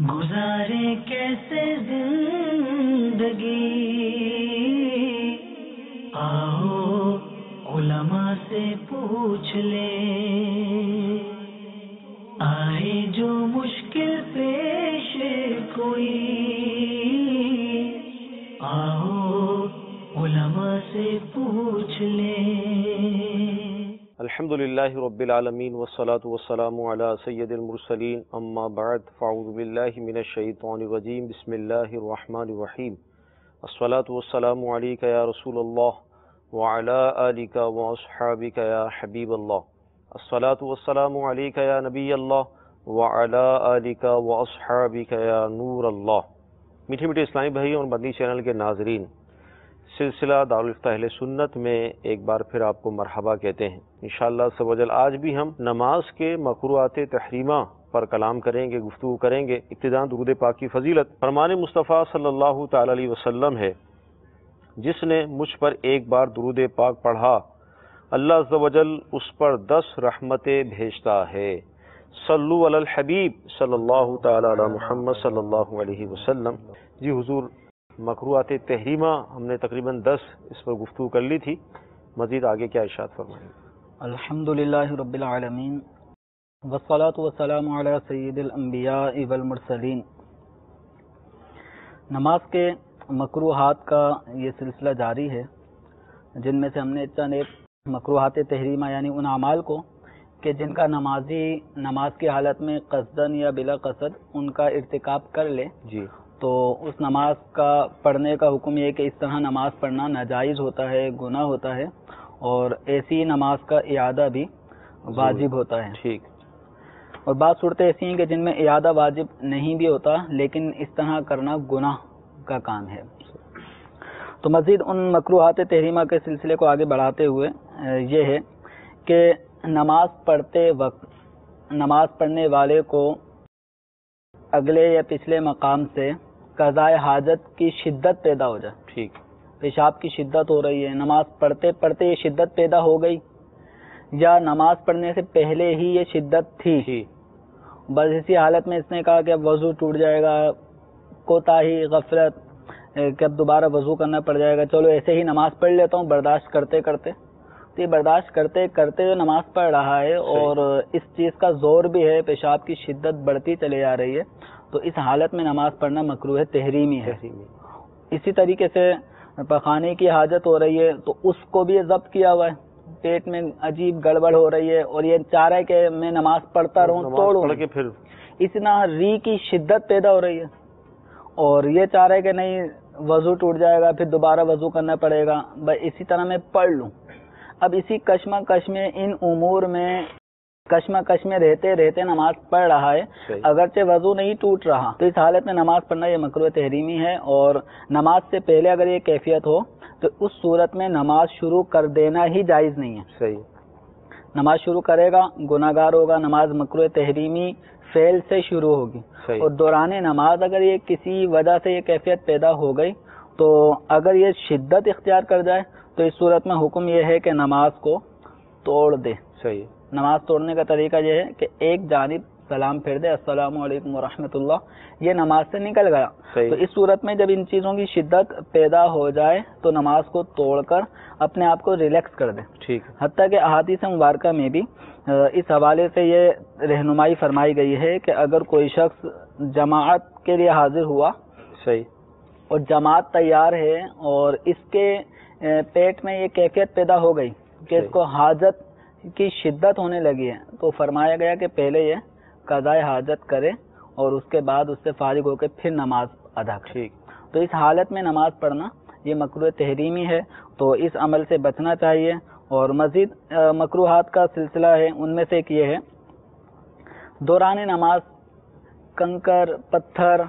گزارے کیسے زندگی، آؤ علماء سے پوچھ لیں، آئے جو مشکل پیش کوئی، آؤ علماء سے پوچھ لیں۔ الحمدللہ رب العالمین والصلاة والسلام علی سید المرسلین، اما بعد فاعوذ باللہ من الشیطان الرجیم، بسم اللہ الرحمن الرحیم۔ الصلاة والسلام علیک یا رسول اللہ وعلی آلک واصحابک یا حبیب اللہ۔ الصلاة والسلام علیک یا نبی اللہ وعلی آلک واصحابک یا نور اللہ۔ میٹھے میٹھے اسلامی بھائی اور مدنی چینل کے ناظرین، سلسلہ دارالفتہ اہل سنت میں ایک بار پھر آپ کو مرحبا کہتے ہیں۔ انشاءاللہ عز و جل آج بھی ہم نماز کے مکروہات تحریمہ پر کلام کریں گے، گفتگو کریں گے۔ ابتداء درود پاک کی فضیلت فرمان مصطفیٰ صلی اللہ تعالی علیہ وسلم ہے، جس نے مجھ پر ایک بار درود پاک پڑھا اللہ عز و جل اس پر 10 رحمتیں بھیجتا ہے۔ صلو علی الحبیب صلی اللہ تعالی علی محمد صلی اللہ علیہ وسلم۔ جی حضور، مکروہات تحریمہ ہم نے تقریباً 10 اس پر گفتگو کر لی تھی، مزید آگے کیا ارشاد فرمائیں؟ الحمدللہ رب العالمین والصلاة والسلام علی سید الانبیاء والمرسلین۔ نماز کے مکروہات کا یہ سلسلہ جاری ہے، جن میں سے ہم نے چند ایک مکروہات تحریمہ یعنی ان اعمال کو کہ جن کا نمازی نماز کی حالت میں قصداً یا بلا قصد ان کا ارتکاب کر لے جی، تو اس نماز کا پڑھنے کا حکم یہ ہے کہ اس طرح نماز پڑھنا ناجائز ہوتا ہے، گناہ ہوتا ہے، اور ایسی نماز کا اعادہ بھی واجب ہوتا ہے۔ ٹھیک۔ اور بعض صورتیں ایسی ہیں کہ جن میں اعادہ واجب نہیں بھی ہوتا، لیکن اس طرح کرنا گناہ کا کام ہے۔ تو مزید ان مکروہات تحریمہ کے سلسلے کو آگے بڑھاتے ہوئے یہ ہے کہ نماز پڑھتے وقت نماز پڑھنے والے کو اگلے یا پچھلے مقام سے قضاء حاجت کی شدت پیدا ہو جائے۔ ٹھیک۔ پیشاب کی شدت ہو رہی ہے، نماز پڑھتے پڑھتے یہ شدت پیدا ہو گئی، یا نماز پڑھنے سے پہلے ہی یہ شدت تھی، بس اسی حالت میں اس نے کہا کہ اب وضو ٹوٹ جائے گا، کوتاہی، غفلت کہ اب دوبارہ وضو کرنا پڑ جائے گا، چلو ایسے ہی نماز پڑھ لیتا ہوں برداشت کرتے کرتے۔ تو یہ برداشت کرتے کرتے جو نماز پڑھ رہا ہے اور اس چیز کا زور بھی ہے، پیشاب کی شدت بڑھتی چلے جا رہی ہے، تو اس حالت میں نماز پڑھنا مکروہ تحریمی ہے۔ اسی طریقے سے پخانے کی حاجت ہو رہی ہے تو اس کو بھی ضبط کیا ہوا ہے، پیٹ میں عجیب گڑبڑ ہو رہی ہے اور یہ چاہ رہا ہے کہ میں نماز پڑھتا رہوں، توڑوں، پھر اتنا ری کی شدت پیدا ہو رہی ہے، اور یہ چاہ رہا ہے کہ نہیں وضو ٹوٹ جائے گا، پھر دوبارہ وضو کرنا پڑے گا، بس اسی طرح میں پڑھ لوں۔ اب اسی کشمکش میں، ان امور میں کشمکش میں رہتے رہتے نماز پڑھ رہا ہے، اگرچہ وضو نہیں ٹوٹ رہا، تو اس حالت میں نماز پڑھنا یہ مکروہ تحریمی ہے۔ اور نماز سے پہلے اگر یہ کیفیت ہو تو اس صورت میں نماز شروع کر دینا ہی جائز نہیں ہے۔ صحیح۔ نماز شروع کرے گا گناہ گار ہوگا، نماز مکروہ تحریمی فعل سے شروع ہوگی۔ اور دوران نماز اگر یہ کسی وجہ سے یہ کیفیت پیدا ہو گئی تو اگر یہ شدت اختیار کر جائے تو اس صورت میں حکم یہ ہے کہ نماز کو توڑ دے۔ صحیح۔ نماز توڑنے کا طریقہ یہ ہے کہ ایک جانب سلام پھیر دے، السلام علیکم ورحمۃ اللہ، یہ نماز سے نکل گیا۔ تو اس صورت میں جب ان چیزوں کی شدت پیدا ہو جائے تو نماز کو توڑ کر اپنے آپ کو ریلیکس کر دے۔ ٹھیک۔ حتیٰ کہ احادیث مبارکہ میں بھی اس حوالے سے یہ رہنمائی فرمائی گئی ہے کہ اگر کوئی شخص جماعت کے لیے حاضر ہوا، صحیح، اور جماعت تیار ہے اور اس کے پیٹ میں یہ کیفیت پیدا ہو گئی کہ اس کو حاجت کی شدت ہونے لگی ہے، تو فرمایا گیا کہ پہلے یہ قضاء حاجت کرے اور اس کے بعد اس سے فارغ ہو کے پھر نماز ادا کرے۔ تو اس حالت میں نماز پڑھنا یہ مکروہ تحریمی ہے، تو اس عمل سے بچنا چاہیے۔ اور مزید مکروہات کا سلسلہ ہے، ان میں سے ایک یہ ہے دوران نماز کنکر، پتھر،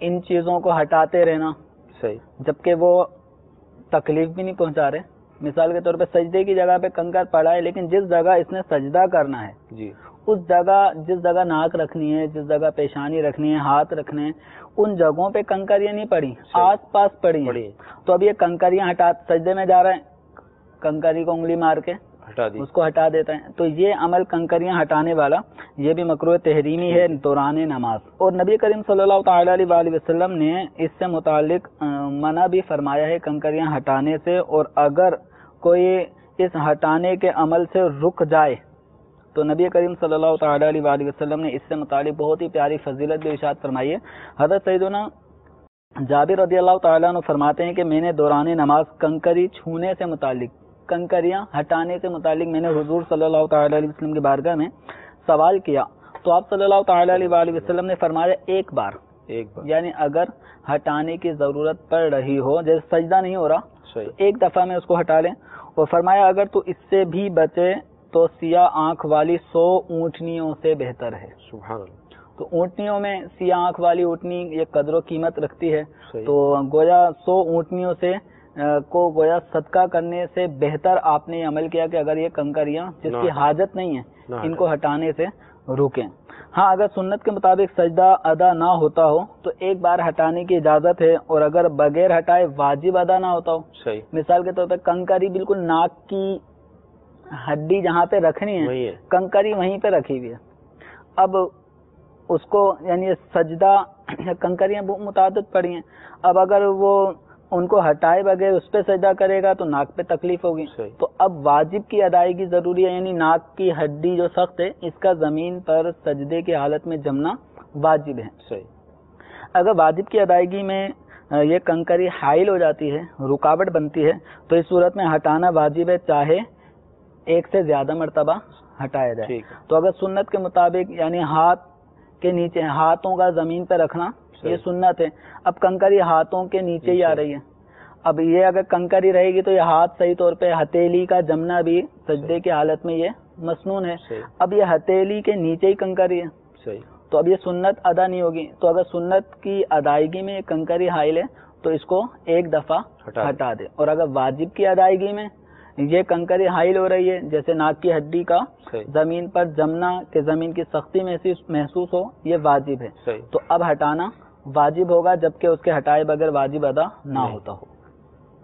ان چیزوں کو ہٹاتے رہنا، صحیح، جبکہ وہ تکلیف بھی نہیں پہنچا رہے۔ مثال کے طور پہ سجدے کی جگہ پہ کنکر پڑا ہے، لیکن جس جگہ اس نے سجدہ کرنا ہے جی، اس جگہ، جس جگہ ناک رکھنی ہے، جس جگہ پیشانی رکھنی ہے، ہاتھ رکھنے ہیں، ان جگہوں پہ کنکریاں نہیں پڑی، آس پاس پڑی ہیں۔ تو اب یہ کنکریاں ہٹا، سجدے میں جا رہے ہیں، کنکری کو انگلی مار کے ہٹا دی، اس کو ہٹا دیتا ہے. تو یہ عمل کنکریاں ہٹانے والا یہ بھی مکروہ تحریمی ہے دوران نماز. اور نبی کریم صلی اللہ تعالی علیہ وآلہ وسلم نے اس سے متعلق منع بھی فرمایا ہے کنکریاں ہٹانے سے. اور اگر کوئی اس ہٹانے کے عمل سے رک جائے تو نبی کریم صلی اللہ تعالی علیہ وآلہ وسلم نے اس سے متعلق بہت ہی پیاری فضیلت بھی ارشاد فرمائی ہے. حضرت سیدنا جابر رضی اللہ تعالیٰ عنہ فرماتے ہیں کہ میں نے دوران نماز کنکری چھونے سے متعلق، کنکریاں ہٹانے سے متعلق میں نے حضور صلی اللہ تعالیٰ علیہ وسلم کی بارگاہ میں سوال کیا تو آپ صلی اللہ تعالیٰ علیہ وآلہ وسلم نے فرمایا ایک بار، یعنی اگر ہٹانے کی ضرورت پڑ رہی ہو، جیسے سجدہ نہیں ہو رہا تو ایک دفعہ میں اس کو ہٹا لیں. اور فرمایا اگر تو اس سے بھی بچے تو سیاہ آنکھ والی 100 اونٹنیوں سے بہتر ہے. سبحان اللہ. تو اونٹنیوں میں سیاہ آنکھ والی اونٹنی یہ قدر و قیمت رکھتی ہے، تو گویا 100 اونٹنیوں سے کو گویا صدقہ کرنے سے بہتر آپ نے یہ عمل کیا کہ اگر یہ کنکریاں جس کی حاجت نہیں ہے ان کو ہٹانے سے روکیں. ہاں اگر سنت کے مطابق سجدہ ادا نہ ہوتا ہو تو ایک بار ہٹانے کی اجازت ہے، اور اگر بغیر ہٹائے واجب ادا نہ ہوتا ہو، مثال کے طور پر کنکری بالکل ناک کی ہڈی جہاں پہ رکھنی ہے کنکری وہیں پہ رکھی ہوئی ہے، اب اس کو یعنی سجدہ کنکریاں متعدد پڑی ہیں، اب اگر وہ ان کو ہٹائے بغیر اس پہ سجدہ کرے گا تو ناک پہ تکلیف ہوگی. تو اب واجب کی ادائیگی ضروری ہے، یعنی ناک کی ہڈی جو سخت ہے اس کا زمین پر سجدے کی حالت میں جمنا واجب ہے. اگر واجب کی ادائیگی میں یہ کنکری حائل ہو جاتی ہے، رکاوٹ بنتی ہے، تو اس صورت میں ہٹانا واجب ہے، چاہے ایک سے زیادہ مرتبہ ہٹایا جائے. تو اگر سنت کے مطابق یعنی ہاتھ کے نیچے ہاتھوں کا زمین پہ رکھنا یہ سنت ہے. اب کنکری ہاتھوں کے نیچے ہی آ رہی ہے، اب یہ اگر کنکری رہے گی تو یہ ہاتھ صحیح طور پہ ہتھیلی کا جمنا بھی سجدے کی حالت میں یہ مسنون ہے. اب یہ ہتھیلی کے نیچے ہی کنکری ہے تو اب یہ سنت ادا نہیں ہوگی. تو اگر سنت کی ادائیگی میں یہ کنکری حائل ہے تو اس کو ایک دفعہ ہٹا دے. اور اگر واجب کی ادائیگی میں یہ کنکری حائل ہو رہی ہے، جیسے ناک کی ہڈی کا زمین پر جمنا کہ زمین کی سختی محسوس ہو، یہ واجب ہے. تو اب ہٹانا واجب ہوگا، جبکہ اس کے ہٹائے بغیر واجب ادا نہ ہوتا ہو.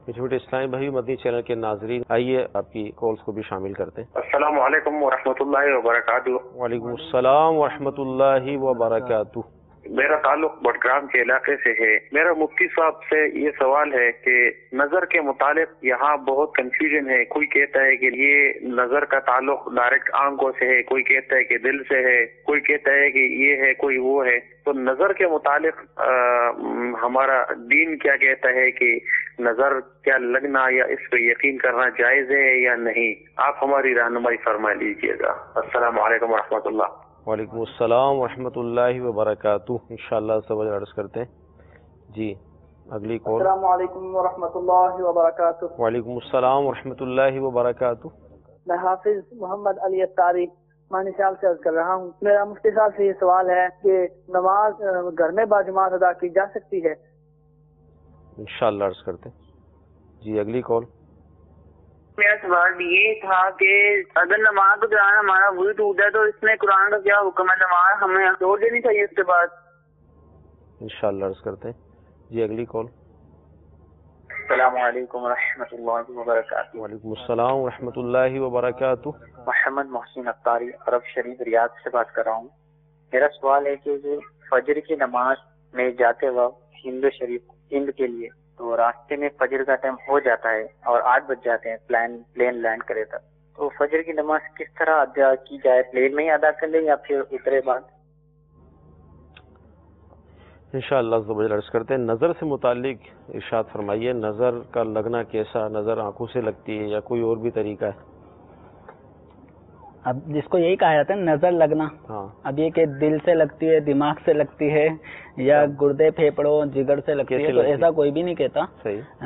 چھوٹے اسلام بھائی مدنی چینل کے ناظرین، آئیے آپ کی کالز کو بھی شامل کرتے ہیں. السلام علیکم ورحمۃ اللہ وبرکاتہ. وعلیکم السلام ورحمۃ اللہ وبرکاتہ. میرا تعلق بٹگرام کے علاقے سے ہے. میرا مفتی صاحب سے یہ سوال ہے کہ نظر کے متعلق یہاں بہت کنفیوژن ہے. کوئی کہتا ہے کہ یہ نظر کا تعلق ڈائریکٹ آنکھوں سے ہے، کوئی کہتا ہے کہ دل سے ہے، کوئی کہتا ہے کہ یہ ہے، کوئی وہ ہے. تو نظر کے متعلق ہمارا دین کیا کہتا ہے کہ نظر کیا لگنا یا اس پہ یقین کرنا جائز ہے یا نہیں؟ آپ ہماری رہنمائی فرما لیجیے گا. السلام علیکم ورحمۃ اللہ. وعلیکم السلام ورحمۃ اللہ وبرکاتہ. انشاءاللہ سب عرض کرتے ہیں. جی اگلی کال. السلام علیکم ورحمۃ اللہ وبرکاتہ. وعلیکم السلام ورحمۃ اللہ وبرکاتہ. میں حافظ محمد علی اتاری مانی شال سے عرض کر رہا ہوں. میرا مفتی صاحب سے یہ سوال ہے کہ نماز گھر میں باجماعت ادا کی جا سکتی ہے؟ انشاءاللہ عرض کرتے ہیں. جی اگلی کال. میرا سوال یہ تھا کہ اگر نماز کے دوران ہمارا وضو ٹوٹ جائے تو اس میں قرآن کا کیا حکم ہے؟ نماز ہمیں چھوڑ دینی چاہیے اس کے بعد؟ انشاءاللہ عرض کرتے ہیں. جی اگلی کال. السلام علیکم ورحمۃ اللہ وبرکاتہ. وعلیکم السلام ورحمۃ اللہ وبرکاتہ. محمد محسن اتاری عرب شریف ریاض سے بات کر رہا ہوں. میرا سوال ہے کہ فجر کی نماز میں جاتے وقت ہند کے لیے تو راستے میں فجر کا ٹائم ہو جاتا ہے اور 8 بج جاتے ہیں پلین لینڈ کرے تک. تو فجر کی نماز کس طرح ادا کی جائے؟ پلین میں ہی ادا کر لیں یا پھر اترے بعد؟ انشاءاللہ عرض کرتے ہیں. نظر سے متعلق ارشاد فرمائیے، نظر کا لگنا کیسا؟ نظر آنکھوں سے لگتی ہے یا کوئی اور بھی طریقہ ہے؟ اب جس کو یہی کہا جاتا ہے نظر لگنا، اب یہ کہ دل سے لگتی ہے، دماغ سے لگتی ہے یا گردے پھیپڑوں جگر سے لگتی ہے، تو ایسا کوئی بھی نہیں کہتا.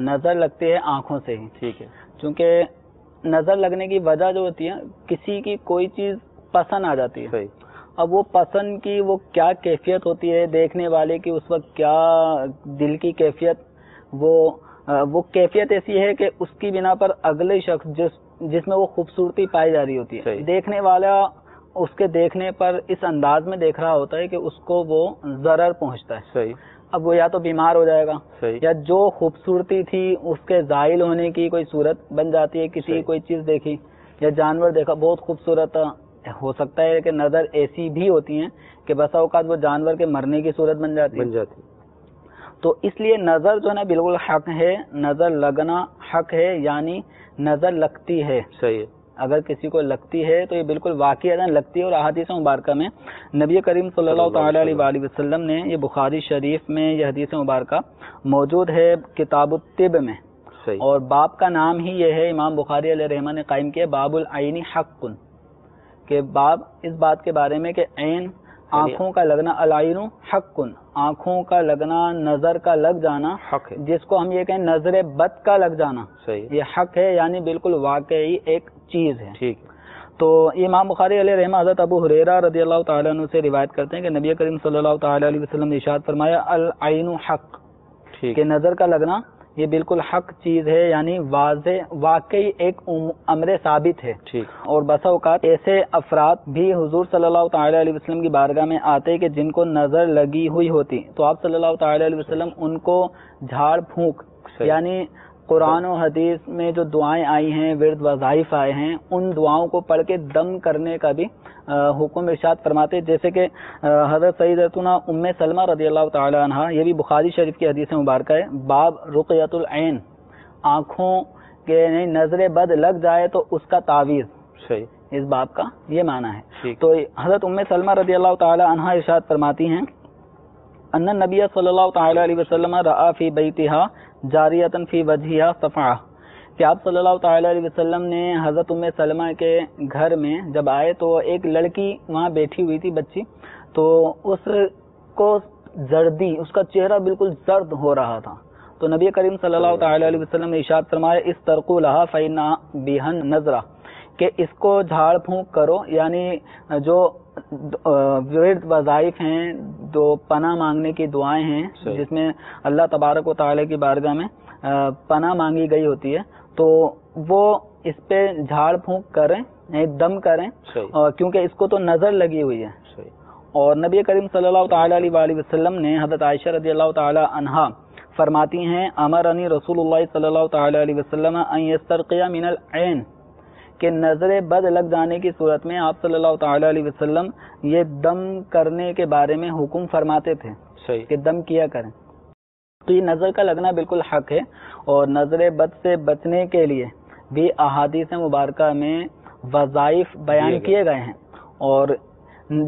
نظر لگتی ہے آنکھوں سے ہی. ٹھیک ہے. چونکہ نظر لگنے کی وجہ جو ہوتی ہے کسی کی کوئی چیز پسند آ جاتی ہے. اب وہ پسند کی وہ کیا کیفیت ہوتی ہے، دیکھنے والے کی اس وقت کیا دل کی کیفیت، وہ کیفیت ایسی ہے کہ اس کی بنا پر اگلے شخص جس میں وہ خوبصورتی پائی جا رہی ہوتی ہے، دیکھنے والا اس کے دیکھنے پر اس انداز میں دیکھ رہا ہوتا ہے کہ اس کو وہ ضرر پہنچتا ہے. اب وہ یا تو بیمار ہو جائے گا یا جو خوبصورتی تھی اس کے زائل ہونے کی کوئی صورت بن جاتی ہے. کسی کوئی چیز دیکھی یا جانور دیکھا بہت خوبصورت ہو سکتا ہے کہ نظر ایسی بھی ہوتی ہیں کہ بسا اوقات وہ جانور کے مرنے کی صورت بن جاتی ہے. تو اس لیے نظر جو ہے نا بالکل حق ہے، نظر لگنا حق ہے، یعنی نظر لگتی ہے. صحیح ہے. اگر کسی کو لگتی ہے تو یہ بالکل واقعی لگتی ہے. اور احادیث مبارکہ میں نبی کریم صلی اللہ تعالی علیہ وآلہ وسلم نے، یہ بخاری شریف میں یہ حدیث مبارکہ موجود ہے کتاب الطب میں، اور باب کا نام ہی یہ ہے، امام بخاری علیہ رحمہ نے قائم کیا باب العین حق، کہ باب اس بات کے بارے میں کہ عین آنکھوں کا لگنا، العین حق، آنکھوں کا لگنا، نظر کا لگ جانا حق ہے، جس کو ہم یہ کہیں نظر بد کا لگ جانا، یہ حق ہے، یعنی بالکل واقعی ایک چیز ہے. ٹھیک. تو امام بخاری علیہ رحمہ حضرت ابو ہریرہ رضی اللہ تعالیٰ عنہ سے روایت کرتے ہیں کہ نبی کریم صلی اللہ تعالیٰ علیہ وسلم نے ارشاد فرمایا العین حق، کہ نظر کا لگنا یہ بالکل حق چیز ہے، یعنی واضح واقعی ایک امر ثابت ہے. اور بسا اوقات ایسے افراد بھی حضور صلی اللہ تعالی علیہ وسلم کی بارگاہ میں آتے کہ جن کو نظر لگی ہوئی ہوتی، تو آپ صلی اللہ تعالی علیہ وسلم ان کو جھاڑ پھونک، یعنی قرآن و حدیث میں جو دعائیں آئی ہیں، ورد وظائف آئے ہیں، ان دعاؤں کو پڑھ کے دم کرنے کا بھی حکم ارشاد فرماتے، جیسے کہ حضرت سیدتنا ام سلمہ رضی اللہ تعالی عنہا، یہ بھی بخاری شریف کی حدیث مبارکہ ہے، باب رقیۃ العین، آنکھوں کے نظر بد لگ جائے تو اس کا تعویذ، اس باب کا یہ معنی ہے. تو حضرت ام سلمہ رضی اللہ تعالی عنہا ارشاد فرماتی ہیں ان النبی صلی اللہ تعالی علیہ وسلم رأى فی بیتہا جاریۃ فی وجہہا صفعہ، کہ آپ صلی اللہ تعالی علیہ وسلم نے حضرت ام سلمہ کے گھر میں جب آئے تو ایک لڑکی وہاں بیٹھی ہوئی تھی، بچی، تو اس کو زردی، اس کا چہرہ بالکل زرد ہو رہا تھا. تو نبی کریم صلی اللہ تعالی علیہ وسلم نے ارشاد فرمایا استرقوا لها فإن بهن نظرہ، کہ اس کو جھاڑ پھونک کرو، یعنی جو ورد وظائف ہیں، جو پناہ مانگنے کی دعائیں ہیں جس میں اللہ تبارک و تعالی کی بارگاہ میں پناہ مانگی گئی ہوتی ہے، تو وہ اس پہ جھاڑ پھونک کریں، دم کریں، کیونکہ اس کو تو نظر لگی ہوئی ہے. اور نبی کریم صلی اللہ تعالی علیہ وآلہ وسلم نے، حضرت عائشہ رضی اللہ تعالی عنہا فرماتی ہیں امرنی رسول اللہ صلی اللہ تعالی علیہ وسلم ان یسترقی من العین، کہ نظر بد لگ جانے کی صورت میں آپ صلی اللہ تعالی علیہ وسلم یہ دم کرنے کے بارے میں حکم فرماتے تھے کہ دم کیا کریں. تو یہ نظر کا لگنا بالکل حق ہے، اور نظر بد سے بچنے کے لیے بھی احادیث مبارکہ میں وظائف بیان کیے گئے ہیں. اور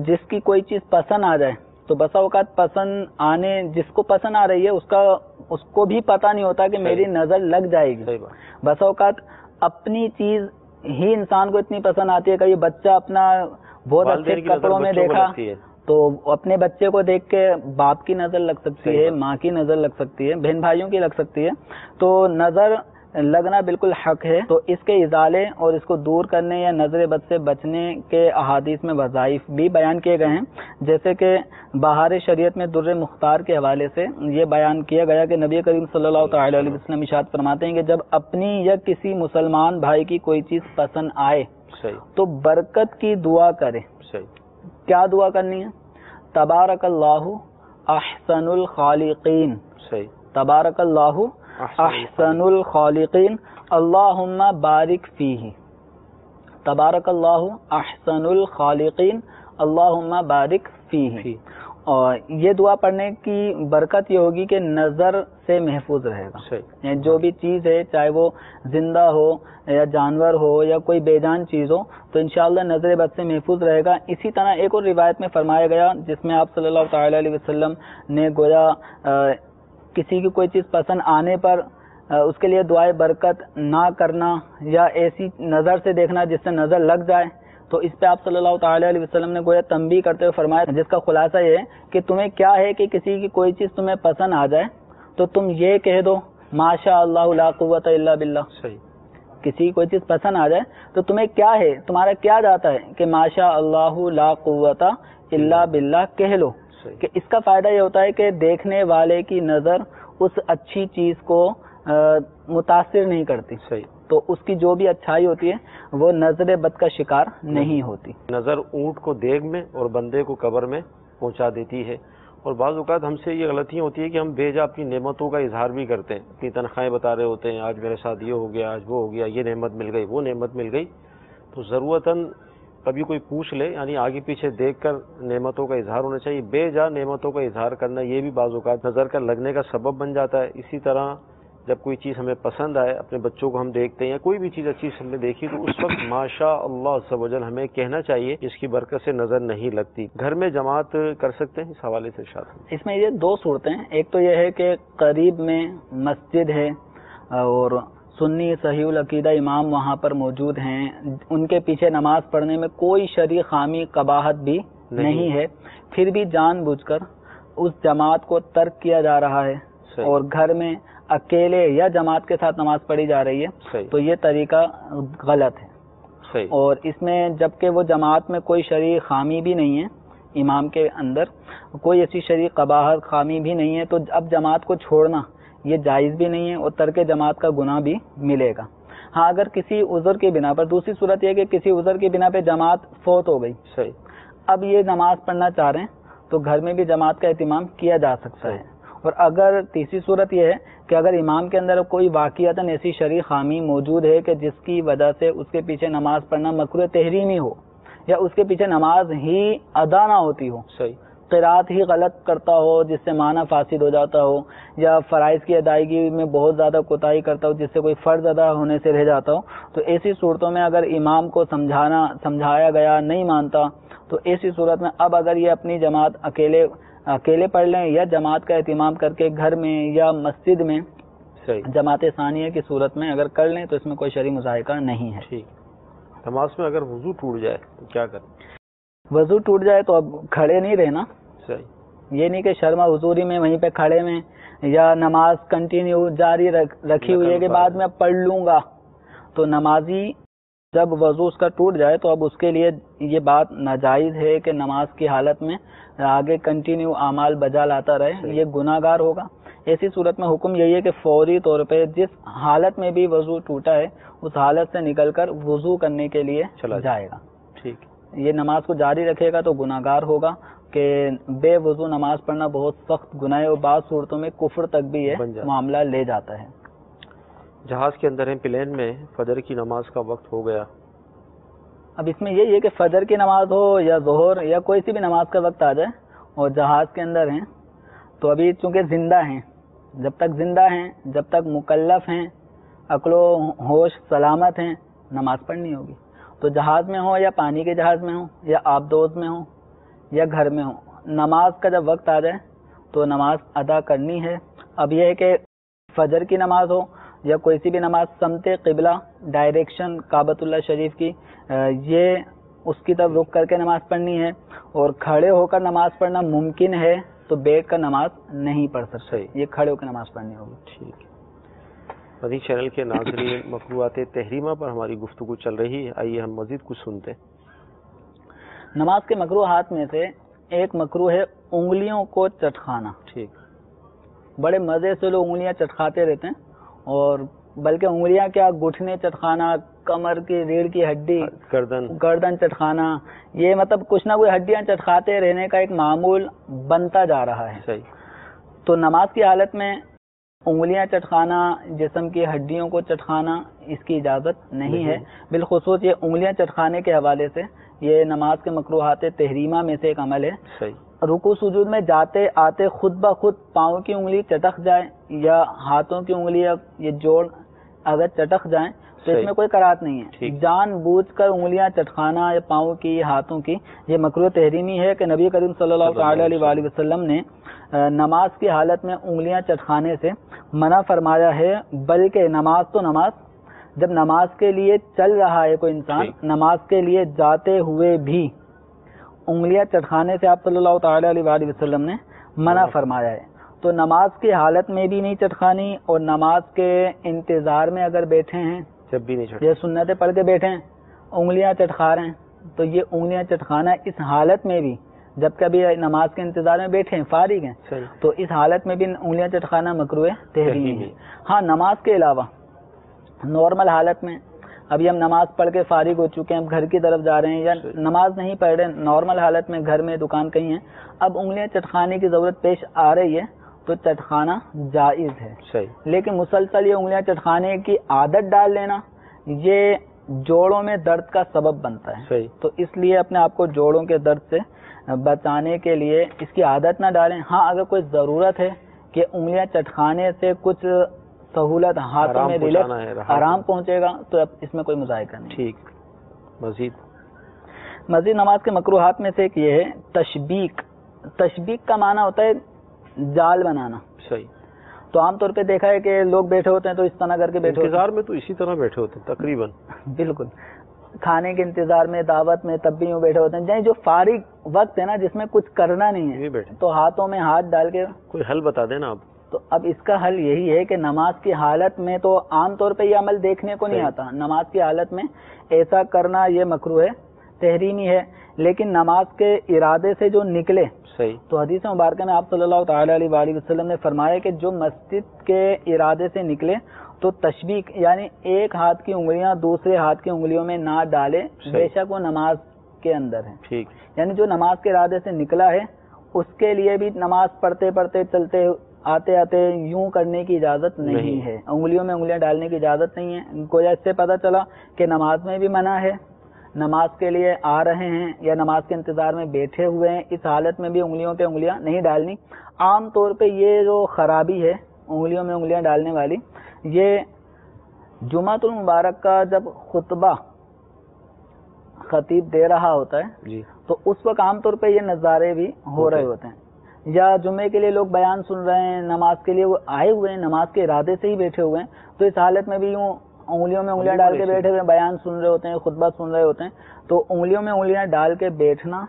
جس کی کوئی چیز پسند آ جائے تو بسا اوقات پسند آنے، جس کو پسند آ رہی ہے اس کو بھی پتہ نہیں ہوتا کہ میری نظر لگ جائے گی. بسا اوقات اپنی چیز ہی انسان کو اتنی پسند آتی ہے کہ یہ بچہ اپنا بہت اچھے کپڑوں میں دیکھا تو اپنے بچے کو دیکھ کے باپ کی نظر لگ سکتی ہے، ماں کی نظر لگ سکتی ہے، بہن بھائیوں کی لگ سکتی ہے. تو نظر لگنا بالکل حق ہے. تو اس کے ازالے اور اس کو دور کرنے یا نظر بد سے بچنے کے احادیث میں وظائف بھی بیان کیے گئے ہیں، جیسے کہ بہار شریعت میں در مختار کے حوالے سے یہ بیان کیا گیا کہ نبی کریم صلی اللہ تعالی علیہ وسلم ارشاد فرماتے ہیں کہ جب اپنی یا کسی مسلمان بھائی کی کوئی چیز پسند آئے تو برکت کی دعا کرے. کیا دعا کرنی ہے؟ تبارک اللہ احسن الخالقین، تبارک اللہ احسن الخالقین اللہم بارک فیہ، تبارک اللہ احسن الخالقین اللہم بارک فیہ. اور یہ دعا پڑھنے کی برکت یہ ہوگی کہ نظر سے محفوظ رہے گا. یعنی جو بھی چیز ہے، چاہے وہ زندہ ہو یا جانور ہو یا کوئی بے جان چیز ہو، تو انشاءاللہ نظر بد سے محفوظ رہے گا. اسی طرح ایک اور روایت میں فرمایا گیا جس میں آپ صلی اللہ تعالی علیہ وسلم نے گویا کسی کی کوئی چیز پسند آنے پر اس کے لیے دعائے برکت نہ کرنا یا ایسی نظر سے دیکھنا جس سے نظر لگ جائے، تو اس پہ آپ صلی اللہ تعالی علیہ وسلم نے گویا تنبیہ کرتے ہوئے فرمایا، جس کا خلاصہ یہ ہے کہ تمہیں کیا ہے کہ کسی کی کوئی چیز تمہیں پسند آ جائے تو تم یہ کہہ دو ماشاء اللہ لا قوت الا باللہ. کسی کی کوئی چیز پسند آ جائے تو تمہیں کیا ہے، تمہارا کیا جاتا ہے کہ ماشاء اللہ لا قوت الا باللہ کہہ لو. کہ اس کا فائدہ یہ ہوتا ہے کہ دیکھنے والے کی نظر اس اچھی چیز کو متاثر نہیں کرتی، تو اس کی جو بھی اچھائی ہوتی ہے وہ نظر بد کا شکار نہیں ہوتی. نظر اونٹ کو دیگ میں اور بندے کو قبر میں پہنچا دیتی ہے. اور بعض اوقات ہم سے یہ غلطیاں ہوتی ہے کہ ہم بے جا اپنی نعمتوں کا اظہار بھی کرتے ہیں، اپنی تنخواہیں بتا رہے ہوتے ہیں، آج میرے ساتھ یہ ہو گیا، آج وہ ہو گیا، یہ نعمت مل گئی، وہ نعمت مل گئی. تو ضرورتاً کبھی کوئی پوچھ لے، یعنی آگے پیچھے دیکھ کر نعمتوں کا اظہار ہونا چاہیے. بے جا نعمتوں کا اظہار کرنا یہ بھی بعض اوقات نظر کا لگنے کا سبب بن جاتا ہے. اسی طرح جب کوئی چیز ہمیں پسند آئے، اپنے بچوں کو ہم دیکھتے ہیں یا کوئی بھی چیز اچھی ہم نے دیکھی، تو اس وقت ماشاء اللہ عز و جل ہمیں کہنا چاہیے جس کی برکت سے نظر نہیں لگتی. گھر میں جماعت کر سکتے ہیں؟ اس حوالے سے ارشاد کریں. اس میں یہ دو صورتیں ہیں. ایک تو یہ ہے کہ قریب میں مسجد ہے اور سنی صحیح العقیدہ امام وہاں پر موجود ہیں، ان کے پیچھے نماز پڑھنے میں کوئی شرعی خامی قباحت بھی نہیں ہے، پھر بھی جان بوجھ کر اس جماعت کو ترک کیا جا رہا ہے اور گھر میں اکیلے یا جماعت کے ساتھ نماز پڑھی جا رہی ہے، تو یہ طریقہ غلط ہے. اور اس میں جبکہ وہ جماعت میں کوئی شرعی خامی بھی نہیں ہے، امام کے اندر کوئی ایسی شرعی قباحت خامی بھی نہیں ہے، تو اب جماعت کو چھوڑنا یہ جائز بھی نہیں ہے اور ترک جماعت کا گناہ بھی ملے گا. ہاں اگر کسی عذر کی بنا پر، دوسری صورت یہ کہ کسی عذر کی بنا پہ جماعت فوت ہو گئی، اب یہ نماز پڑھنا چاہ رہے ہیں تو گھر میں بھی جماعت کا اہتمام کیا جا سکتا ہے. اور اگر تیسری صورت یہ ہے کہ اگر امام کے اندر کوئی واقعتاً ایسی شرعی خامی موجود ہے کہ جس کی وجہ سے اس کے پیچھے نماز پڑھنا مکروہ تحریمی ہو یا اس کے پیچھے نماز ہی ادا نہ ہوتی ہو، قرات ہی غلط کرتا ہو جس سے معنی فاسد ہو جاتا ہو، یا فرائض کی ادائیگی میں بہت زیادہ کوتاہی کرتا ہو جس سے کوئی فرض ادا ہونے سے رہ جاتا ہو، تو ایسی صورتوں میں اگر امام کو سمجھایا گیا نہیں مانتا، تو ایسی صورت میں اب اگر یہ اپنی جماعت اکیلے پڑھ لیں یا جماعت کا اہتمام کر کے گھر میں یا مسجد میں جماعت ثانیہ کی صورت میں اگر کر لیں تو اس میں کوئی شرعی مذائقہ نہیں ہے. ٹھیک. نماز میں اگر وضو ٹوٹ جائے تو کیا کریں؟ وضو ٹوٹ جائے تو اب کھڑے نہیں رہنا. یہ نہیں کہ شرما حضوری میں وہیں پہ کھڑے میں یا نماز کنٹینیو جاری رکھی ہوئی ہے کہ بعد میں اب پڑھ لوں گا. تو نمازی جب وضو اس کا ٹوٹ جائے تو اب اس کے لیے یہ بات ناجائز ہے کہ نماز کی حالت میں آگے کنٹینیو اعمال بجا لاتا رہے، یہ گناہ گار ہوگا. ایسی صورت میں حکم یہی ہے کہ فوری طور پہ جس حالت میں بھی وضو ٹوٹا ہے اس حالت سے نکل کر وضو کرنے کے لیے جائے گا. ٹھیک. یہ نماز کو جاری رکھے گا تو گناہ گار ہوگا کہ بے وضو نماز پڑھنا بہت سخت گناہ ہے اور بعض صورتوں میں کفر تک بھی یہ معاملہ لے جاتا ہے. جہاز کے اندر ہیں، پلین میں، فجر کی نماز کا وقت ہو گیا. اب اس میں یہی ہے کہ فجر کی نماز ہو یا ظہر یا کوئی سی بھی نماز کا وقت آ جائے اور جہاز کے اندر ہیں تو ابھی چونکہ زندہ ہیں، جب تک زندہ ہیں، جب تک مکلف ہیں، عقل و ہوش سلامت ہیں، نماز پڑھنی ہوگی. تو جہاز میں ہو یا پانی کے جہاز میں ہو یا آبدوز میں ہو یا گھر میں ہو، نماز کا جب وقت آ جائے تو نماز ادا کرنی ہے. اب یہ ہے کہ فجر کی نماز ہو یا کوئی سی بھی نماز، سمت قبلہ ڈائریکشن کعبۃ اللہ شریف کی، یہ اس کی طرف رک کر کے نماز پڑھنی ہے. اور کھڑے ہو کر نماز پڑھنا ممکن ہے تو بیٹھ کر نماز نہیں پڑھ سکتے، یہ کھڑے ہو کر نماز پڑھنی ہوگی. ٹھیک ہے. مدنی چینل کے ناظرین، مکروہات تحریمہ پر ہماری گفتگو چل رہی ہے، آئیے ہم مزید کچھ سنتے ہیں. نماز کے مکروہات میں سے ایک مکروہ ہے انگلیوں کو چٹکانا. ٹھیک. بڑے مزے سے لوگ انگلیاں چٹکاتے رہتے ہیں، اور بلکہ انگلیاں کیا، گھٹنے چٹکانا، کمر کی ریڑھ کی ہڈی، گردن چٹکانا، یہ مطلب کچھ نہ کوئی ہڈیاں چٹکاتے رہنے کا ایک معمول بنتا جا رہا ہے. صحیح. تو نماز کی حالت میں انگلیاں چٹکانا، جسم کی ہڈیوں کو چٹکانا، اس کی اجازت نہیں ہے. بالخصوص یہ انگلیاں چٹکانے کے حوالے سے یہ نماز کے مکروہات تحریمہ میں سے ایک عمل ہے. صحیح. رکوع سجود میں جاتے آتے خود بخود پاؤں کی انگلی چٹک جائے یا ہاتھوں کی انگلی، یہ جوڑ اگر چٹک جائیں تو اس میں کوئی کراہت نہیں ہے. جان بوجھ کر انگلیاں چٹکانا یا پاؤں کی، ہاتھوں کی، یہ مکروہ تحریمی ہے کہ نبی کریم صلی اللہ تعالی علیہ وآلہ وسلم نے نماز کی حالت میں انگلیاں چٹکانے سے منع فرمایا ہے. بلکہ نماز تو نماز، جب نماز کے لیے چل رہا ہے کوئی انسان، نماز کے لیے جاتے ہوئے بھی انگلیاں چٹکانے سے آپ صلی اللہ تعالی علیہ وآلہ وسلم نے منع فرمایا ہے. تو نماز کی حالت میں بھی نہیں چٹکانی، اور نماز کے انتظار میں اگر بیٹھے ہیں جب بھی نہیں چٹکانی، یہ سنتیں پڑھ کے بیٹھے ہیں، انگلیاں چٹکا رہے ہیں، تو یہ انگلیاں چٹکانا اس حالت میں بھی، جب کبھی نماز کے انتظار میں بیٹھے ہیں، فارغ ہیں، تو اس حالت میں بھی انگلیاں چٹکانا مکروہ تحریمی ہے. ہاں نماز کے علاوہ نارمل حالت میں، ابھی ہم نماز پڑھ کے فارغ ہو چکے ہیں، اب گھر کی طرف جا رہے ہیں یا نماز نہیں پڑھ رہے، نارمل حالت میں گھر میں، دکان کہیں ہیں، اب انگلیاں چٹکانے کی ضرورت پیش آ رہی ہے تو چٹکانا جائز ہے. لیکن مسلسل یہ انگلیاں چٹکانے کی عادت ڈال لینا یہ جوڑوں میں درد کا سبب بنتا ہے. صحیح. تو اس لیے اپنے آپ کو جوڑوں کے درد سے بچانے کے لیے اس کی عادت نہ ڈالیں. ہاں اگر کوئی ضرورت ہے کہ انگلیاں چٹکانے سے کچھ سہولت ہاتھوں میں ریلیکس آرام پہنچے گا تو اب اس میں کوئی مذائقہ نہیں. ٹھیک. مزید نماز کے مکروہات میں سے ایک یہ ہے تشبیک. تشبیک کا معنی ہوتا ہے جال بنانا. صحیح. تو عام طور پہ دیکھا ہے کہ لوگ بیٹھے ہوتے ہیں تو اس طرح کر کے بیٹھے انتظار میں تو اسی طرح بیٹھے ہوتے ہیں تقریباً. بالکل. کھانے کے انتظار میں، دعوت میں، تب بھی یوں بیٹھے ہوتے ہیں. یعنی جو فارغ وقت ہے نا جس میں کچھ کرنا نہیں ہے تو ہاتھوں میں ہاتھ ڈال کے. کوئی حل بتا دینا آپ. تو اب اس کا حل یہی ہے کہ نماز کی حالت میں تو عام طور پہ یہ عمل دیکھنے کو نہیں آتا. نماز کی حالت میں ایسا کرنا یہ مکروہ ہے، تحریمی ہے. لیکن نماز کے ارادے سے جو نکلے، صحیح. تو حدیث مبارکہ میں آپ صلی اللہ تعالی علیہ وآلہ وسلم نے فرمایا کہ جو مسجد کے ارادے سے نکلے تو تشبیک یعنی ایک ہاتھ کی انگلیاں دوسرے ہاتھ کی انگلیوں میں نہ ڈالے، بے شک وہ نماز کے اندر ہے. ٹھیک. یعنی جو نماز کے ارادے سے نکلا ہے اس کے لیے بھی نماز پڑھتے پڑھتے چلتے آتے آتے یوں کرنے کی اجازت نہیں ہے. انگلیوں میں انگلیاں ڈالنے کی اجازت نہیں ہے. گویا اس سے پتہ چلا کہ نماز میں بھی منع ہے. نماز کے لیے آ رہے ہیں یا نماز کے انتظار میں بیٹھے ہوئے ہیں، اس حالت میں بھی انگلیوں پہ انگلیاں نہیں ڈالنی. عام طور پہ یہ جو خرابی ہے انگلیوں میں انگلیاں ڈالنے والی، یہ جمعۃ المبارک کا جب خطبہ خطیب دے رہا ہوتا ہے جی تو اس وقت عام طور پہ یہ نظارے بھی ہو رہے ہوتے ہیں. یا جمعے کے لیے لوگ بیان سن رہے ہیں، نماز کے لیے وہ آئے ہوئے ہیں، نماز کے ارادے سے ہی بیٹھے ہوئے ہیں، تو اس حالت میں بھی یوں انگلیوں میں انگلیاں ڈال کے بیٹھے ہوئے بیان سن رہے ہوتے ہیں، خطبہ سن رہے ہوتے ہیں. تو انگلیوں میں انگلیاں ڈال کے بیٹھنا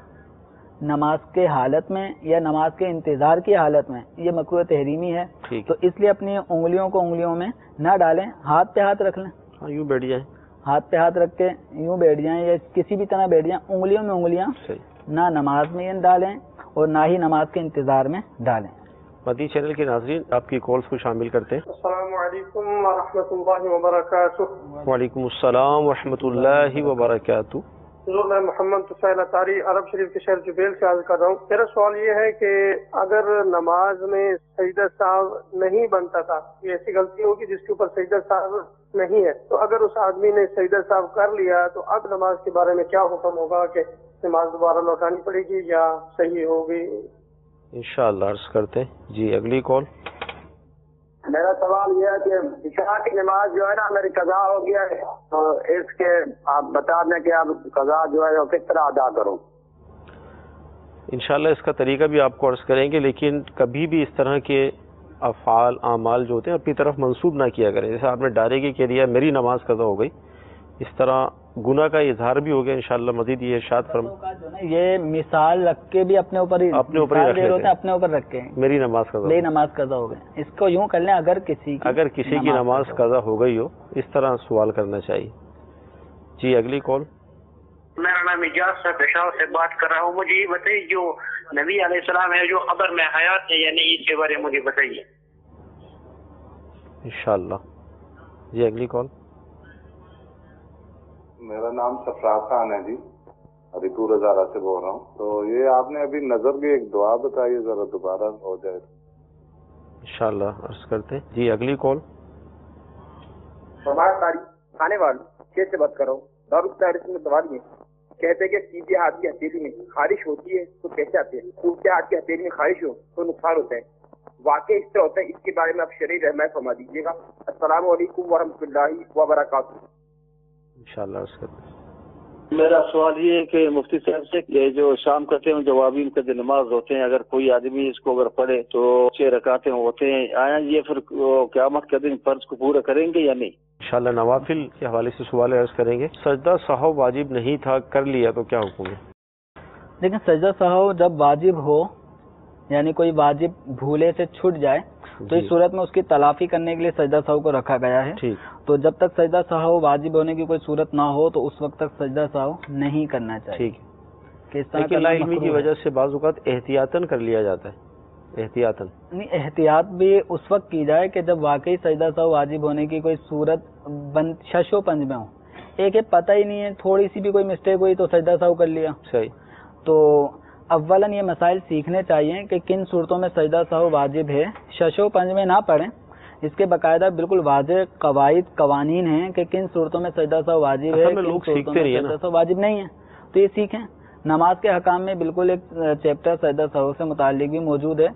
نماز کے حالت میں یا نماز کے انتظار کی حالت میں یہ مکروہ تحریمی ہے. تو اس لیے اپنی انگلیوں کو انگلیوں میں نہ ڈالیں، ہاتھ پہ ہاتھ رکھ لیں. یوں بیٹھ جائیں، ہاتھ پہ ہاتھ رکھ کے یوں بیٹھ جائیں یا کسی بھی طرح بیٹھ جائیں. انگلیوں میں انگلیاں نہ نماز میں ڈالیں اور نہ ہی نماز کے انتظار میں ڈالیں. مدی چینل کے ناظرین آپ کی کالز کو شامل کرتے ہیں. السلام علیکم ورحمۃ اللہ وبرکاتہ. وعلیکم السلام ورحمۃ اللہ وبرکاتہ. میں محمد طفیل اطاری عرب شریف کے شہر جبیل سے عرض کر رہا ہوں. میرا سوال یہ ہے کہ اگر نماز میں سجدہ سہو نہیں بنتا تھا، یہ ایسی غلطی ہوگی جس کے اوپر سجدہ سہو نہیں ہے، تو اگر اس آدمی نے سجدہ سہو کر لیا تو اب نماز کے بارے میں کیا حکم ہوگا کہ نماز دوبارہ لوٹانی پڑے گی یا صحیح ہوگی؟ انشاءاللہ عرض کرتے ہیں. جی اگلی کال. میرا سوال یہ ہے کہ عشاء کی نماز جو ہے نا میری قضا ہو گیا ہے، تو اس کے آپ بتا دیں کہ اب قضا جو ہے وہ کس طرح ادا کروں. انشاءاللہ اس کا طریقہ بھی آپ کو عرض کریں گے، لیکن کبھی بھی اس طرح کے افعال اعمال جو ہوتے ہیں اپنی طرف منسوب نہ کیا کریں. جیسے آپ نے ڈائریکٹ کہہ دیا میری نماز قضا ہو گئی، اس طرح گناہ کا اظہار بھی ہو گیا. انشاءاللہ مزید یہ ارشاد یہ مثال رکھ کے بھی اپنے اوپر ہی اپنے اوپر رکھ کے میری نماز قضا ہو گئی. اس کو یوں کر لیں اگر کسی کی نماز قضا ہو گئی ہو، اس طرح سوال کرنا چاہیے. جی اگلی کال. میرا نام اجاز ہے، پشاور سے بات کر رہا ہوں. مجھے یہ بتائیے جو نبی علیہ السلام ہے جو قبر میں حیات ہے یا نہیں، اس کے بارے میں مجھے بتائیے انشاءاللہ. جی اگلی کال. میرا نام سفرات خان ہے جی، ریپور ہزارہ سے بول رہا ہوں. تو یہ آپ نے ابھی نظر بھی ایک دعا بتائی ہے، ذرا دوبارہ ہو جائے انشاءاللہ عرض کرتے ہیں. جی اگلی کال. کھانے والوں کیسے بات کرو میں سوال یہ کہتے ہیں کہ سیدھے ہاتھ کی ہتھیلی میں خارش ہوتی ہے تو کیسے آتے ہیں، الٹے ہاتھ کی ہتھیلی میں خارش ہو تو نقصان ہوتا ہے. واقع اس سے ہوتا ہے، اس کے بارے میں آپ شرعی رحمت فرما دیجیے گا. السلام علیکم ورحمۃ اللہ وبرکاتہ. انشاءاللہ عرض کرتے ہیں. میرا سوال یہ ہے کہ مفتی صاحب سے کہ جو شام کرتے ہیں جوابین کے جو نماز ہوتے ہیں، اگر کوئی آدمی اس کو اگر پڑھے تو 6 رکعتیں ہوتے ہیں، آیا یہ پھر قیامت کے دن فرض کو پورا کریں گے یا نہیں؟ انشاءاللہ نوافل کے حوالے سے سوال عرض کریں گے. سجدہ سہو واجب نہیں تھا، کر لیا تو کیا حکم ہے؟ لیکن سجدہ سہو جب واجب ہو، یعنی کوئی واجب بھولے سے چھٹ جائے تو اس صورت میں اس کی تلافی کرنے کے لیے سجدہ سہو کو رکھا گیا ہے. تو جب تک سجدہ سہو واجب ہونے کی کوئی صورت نہ ہو تو اس وقت تک سجدہ سہو نہیں کرنا چاہیے. لیکن لا علمی کی وجہ سے بعض اوقات احتیاطاً کر لیا جاتا ہے. احتیاط بھی اس وقت کی جائے کہ جب واقعی سجدہ سہو واجب ہونے کی کوئی صورت شش و پنج میں ہو. ایک ہے پتہ ہی نہیں ہے، تھوڑی سی بھی کوئی مسٹیک ہوئی تو سجدہ سہو کر لیا. صحیح. تو اولاً یہ مسائل سیکھنے چاہیے کہ کن صورتوں میں سجدہ سہو واجب ہے. شش و پنج میں نہ پڑھیں، اس کے باقاعدہ بالکل واضح قواعد قوانین ہیں کہ کن صورتوں میں سجدہ سہو واجب ہے، کن صورتوں میں سجدہ سہو واجب نہیں ہے، تو یہ سیکھیں. نماز کے حکام میں بالکل ایک چیپٹر سجدہ سہو سے متعلق بھی موجود ہے،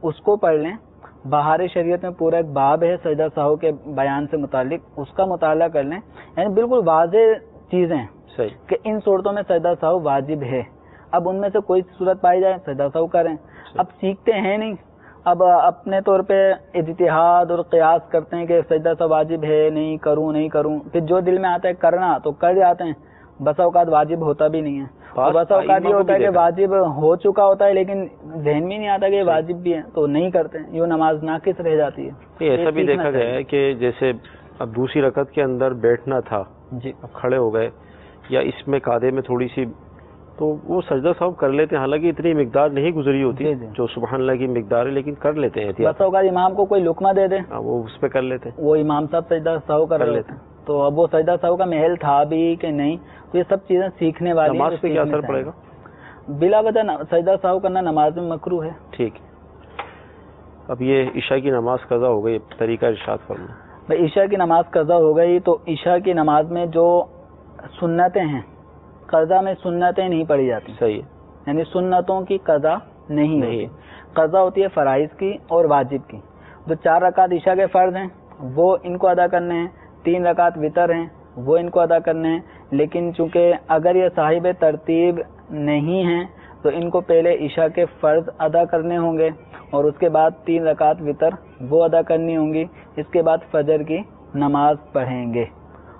اس کو پڑھ لیں. بہار شریعت میں پورا ایک باب ہے سجدہ سہو کے بیان سے متعلق، اس کا مطالعہ کر لیں. یعنی بالکل واضح چیزیں کہ ان صورتوں میں سجدہ سہو واجب ہے. اب ان میں سے کوئی صورت پائی جائے سجدہ سہو کریں. اب سیکھتے ہیں نہیں، اب اپنے طور پہ اجتہاد اور قیاس کرتے ہیں کہ سجدہ سہو واجب ہے، نہیں کروں، پھر جو دل میں آتا ہے کرنا تو کر جاتے ہیں. بسا اوقات واجب ہوتا بھی نہیں ہے، اور بسا اوقات یہ ہوتا ہے کہ واجب ہو چکا ہوتا ہے لیکن ذہن میں نہیں آتا کہ یہ واجب بھی ہے تو نہیں کرتے ہیں، یہ نماز ناقص رہ جاتی ہے. ایسا بھی دیکھا گیا ہے کہ جیسے اب دوسری رکعت کے اندر بیٹھنا تھا جی، اب کھڑے ہو گئے یا اس میں کادے میں تھوڑی سی، تو وہ سجدہ سہو کر لیتے ہیں، حالانکہ اتنی مقدار نہیں گزری ہوتی جو سبحان اللہ کی مقدار ہے، لیکن کر لیتے ہیں. بسا اوقات امام کو کوئی لقمہ دے دے وہ اس پہ کر لیتے ہیں، وہ امام صاحب سجدہ سہو کر لیتے ہیں. تو اب وہ سجدہ سہو کا محل تھا بھی کہ نہیں، تو یہ سب چیزیں سیکھنے والی. نماز پہ کیا اثر پڑے گا؟ بلا وجہ سجدہ سہو کرنا نماز میں مکروہ ہے. ٹھیک ہے. اب یہ عشاء کی نماز قضا ہو گئی، طریقہ ارشاد فرمائیں. بھائی عشاء کی نماز قضا ہو گئی تو عشاء کی نماز میں جو سنتیں ہیں، قضا میں سنتیں نہیں پڑھی جاتی. صحیح ہے، یعنی سنتوں کی قضا نہیں ہوتی. قضا ہوتی ہے فرائض کی اور واجب کی. جو 4 رکعت عشاء کے فرض ہیں وہ ان کو ادا کرنے ہیں، 3 رکعت وتر ہیں وہ ان کو ادا کرنے ہیں. لیکن چونکہ اگر یہ صاحب ترتیب نہیں ہیں تو ان کو پہلے عشاء کے فرض ادا کرنے ہوں گے اور اس کے بعد 3 رکعت وتر وہ ادا کرنی ہوں گی. اس کے بعد فجر کی نماز پڑھیں گے.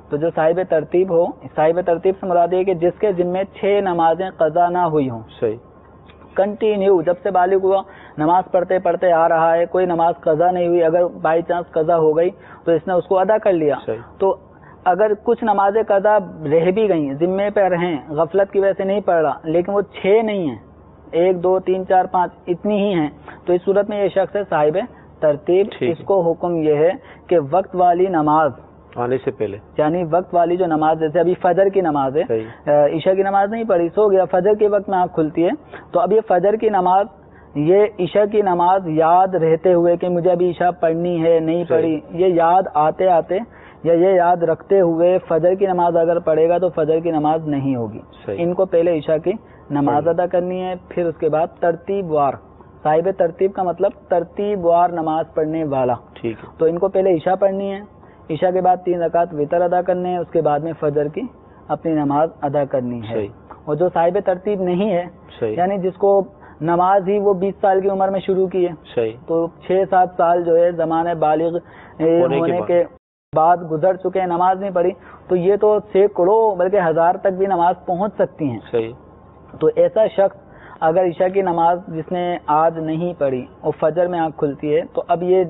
تو جو صاحب ترتیب ہو، صاحب ترتیب سے مراد ہے کہ جس کے ذمے 6 نمازیں قضا نہ ہوئی ہوں، صحیح کنٹینیو جب سے بالغ ہوا نماز پڑھتے پڑھتے آ رہا ہے، کوئی نماز قضا نہیں ہوئی، اگر بائی چانس قضا ہو گئی تو اس نے اس کو ادا کر لیا. تو اگر کچھ نمازیں قضا رہ بھی گئیں، ذمے پہ رہیں، غفلت کی وجہ سے نہیں پڑھ رہا، لیکن وہ 6 نہیں ہیں، 1 2 3 4 5 اتنی ہی ہیں، تو اس صورت میں یہ شخص ہے صاحب ترتیب. اس کو حکم یہ ہے کہ وقت والی نماز آنے سے پہلے، یعنی وقت والی جو نماز، جیسے ابھی فجر کی نماز ہے، عشاء کی نماز نہیں پڑھی، سو گیا، فجر کے وقت میں آنکھ کھلتی ہے، تو اب یہ فجر کی نماز، یہ عشاء کی نماز یاد رہتے ہوئے کہ مجھے ابھی عشاء پڑھنی ہے نہیں پڑھی، یہ یاد آتے آتے یا یہ یاد رکھتے ہوئے فجر کی نماز اگر پڑھے گا تو فجر کی نماز نہیں ہوگی. ان کو پہلے عشاء کی نماز ادا کرنی ہے، پھر اس کے بعد ترتیب وار. صاحب ترتیب کا مطلب ترتیب وار نماز پڑھنے والا. ٹھیک ہے. تو ان کو پہلے عشاء پڑھنی ہے، عشاء کے بعد 3 رکعت وتر ادا کرنے ہیں، اس کے بعد میں فجر کی اپنی نماز ادا کرنی ہے. اور جو صاحب ترتیب نہیں ہے، یعنی جس کو نماز ہی وہ 20 سال کی عمر میں شروع کی ہے، تو 6-7 سال جو ہے زمانہ بالغ ہونے کے بعد گزر چکے ہیں، نماز نہیں پڑھی، تو یہ تو سینکڑوں بلکہ 1000 تک بھی نماز پہنچ سکتی ہیں. تو ایسا شخص اگر عشاء کی نماز جس نے آج نہیں پڑھی اور فجر میں آنکھ کھلتی ہے تو اب یہ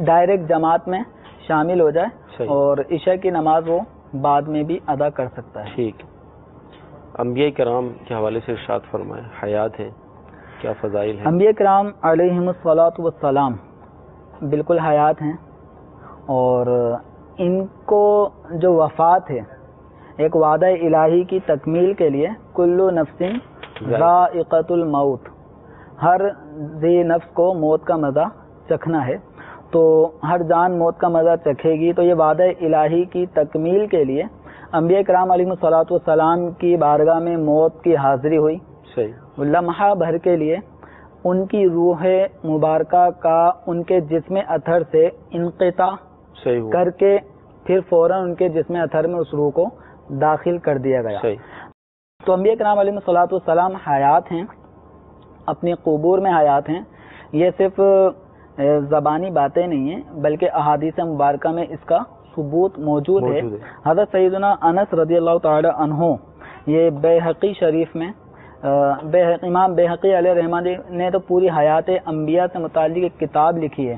ڈائریکٹ جماعت میں شامل ہو جائے اور عشاء کی نماز وہ بعد میں بھی ادا کر سکتا ہے. ٹھیک. انبیاء کرام کے حوالے سے ارشاد فرمائیں، حیات ہیں، کیا فضائل ہیں؟ انبیاء کرام علیہم الصلاۃ والسلام بالکل حیات ہیں، اور ان کو جو وفات ہے ایک وعدہ الہی کی تکمیل کے لیے، کل نفس ذائقۃ الموت، ہر ذی نفس کو موت کا مزہ چکھنا ہے، تو ہر جان موت کا مزہ چکھے گی. تو یہ وعدہ الہی کی تکمیل کے لیے انبیاء کرام علیہ الصلوۃ والسلام کی بارگاہ میں موت کی حاضری ہوئی. لمحہ بھر کے لیے ان کی روح مبارکہ کا ان کے جسم اطہر سے انقطاع کر کے پھر فوراً ان کے جسم اطہر میں اس روح کو داخل کر دیا گیا. تو انبیاء کرام علیہ الصلوۃ والسلام حیات ہیں، اپنی قبور میں حیات ہیں. یہ صرف زبانی باتیں نہیں ہیں بلکہ احادیث مبارکہ میں اس کا ثبوت موجود ہے. حضرت سیدنا انس رضی اللہ تعالی عنہ، یہ بیہقی شریف میں امام بیہقی علیہ رحمۃ نے تو پوری حیات انبیاء سے متعلق ایک کتاب لکھی ہے،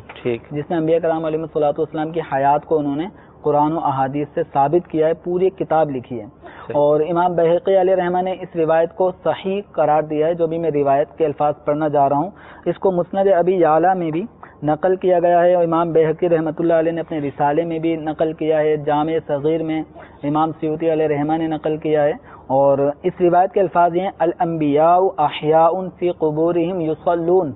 جس میں انبیاء کرام علیہ الصلوۃ والسلام کی حیات کو انہوں نے قرآن و احادیث سے ثابت کیا ہے، پوری ایک کتاب لکھی ہے. اور امام بیہقی علیہ رحمہ نے اس روایت کو صحیح قرار دیا ہے، جو بھی میں روایت کے الفاظ پڑھنا جا رہا ہوں. اس کو مسند ابی یعلا میں بھی نقل کیا گیا ہے، اور امام بیہقی رحمۃ اللہ علیہ نے اپنے رسالے میں بھی نقل کیا ہے، جامع صغیر میں امام سیوطی علیہ رحمہ نے نقل کیا ہے. اور اس روایت کے الفاظ یہ ہیں، الانبیاء احیاء فی قبورہم یصلون،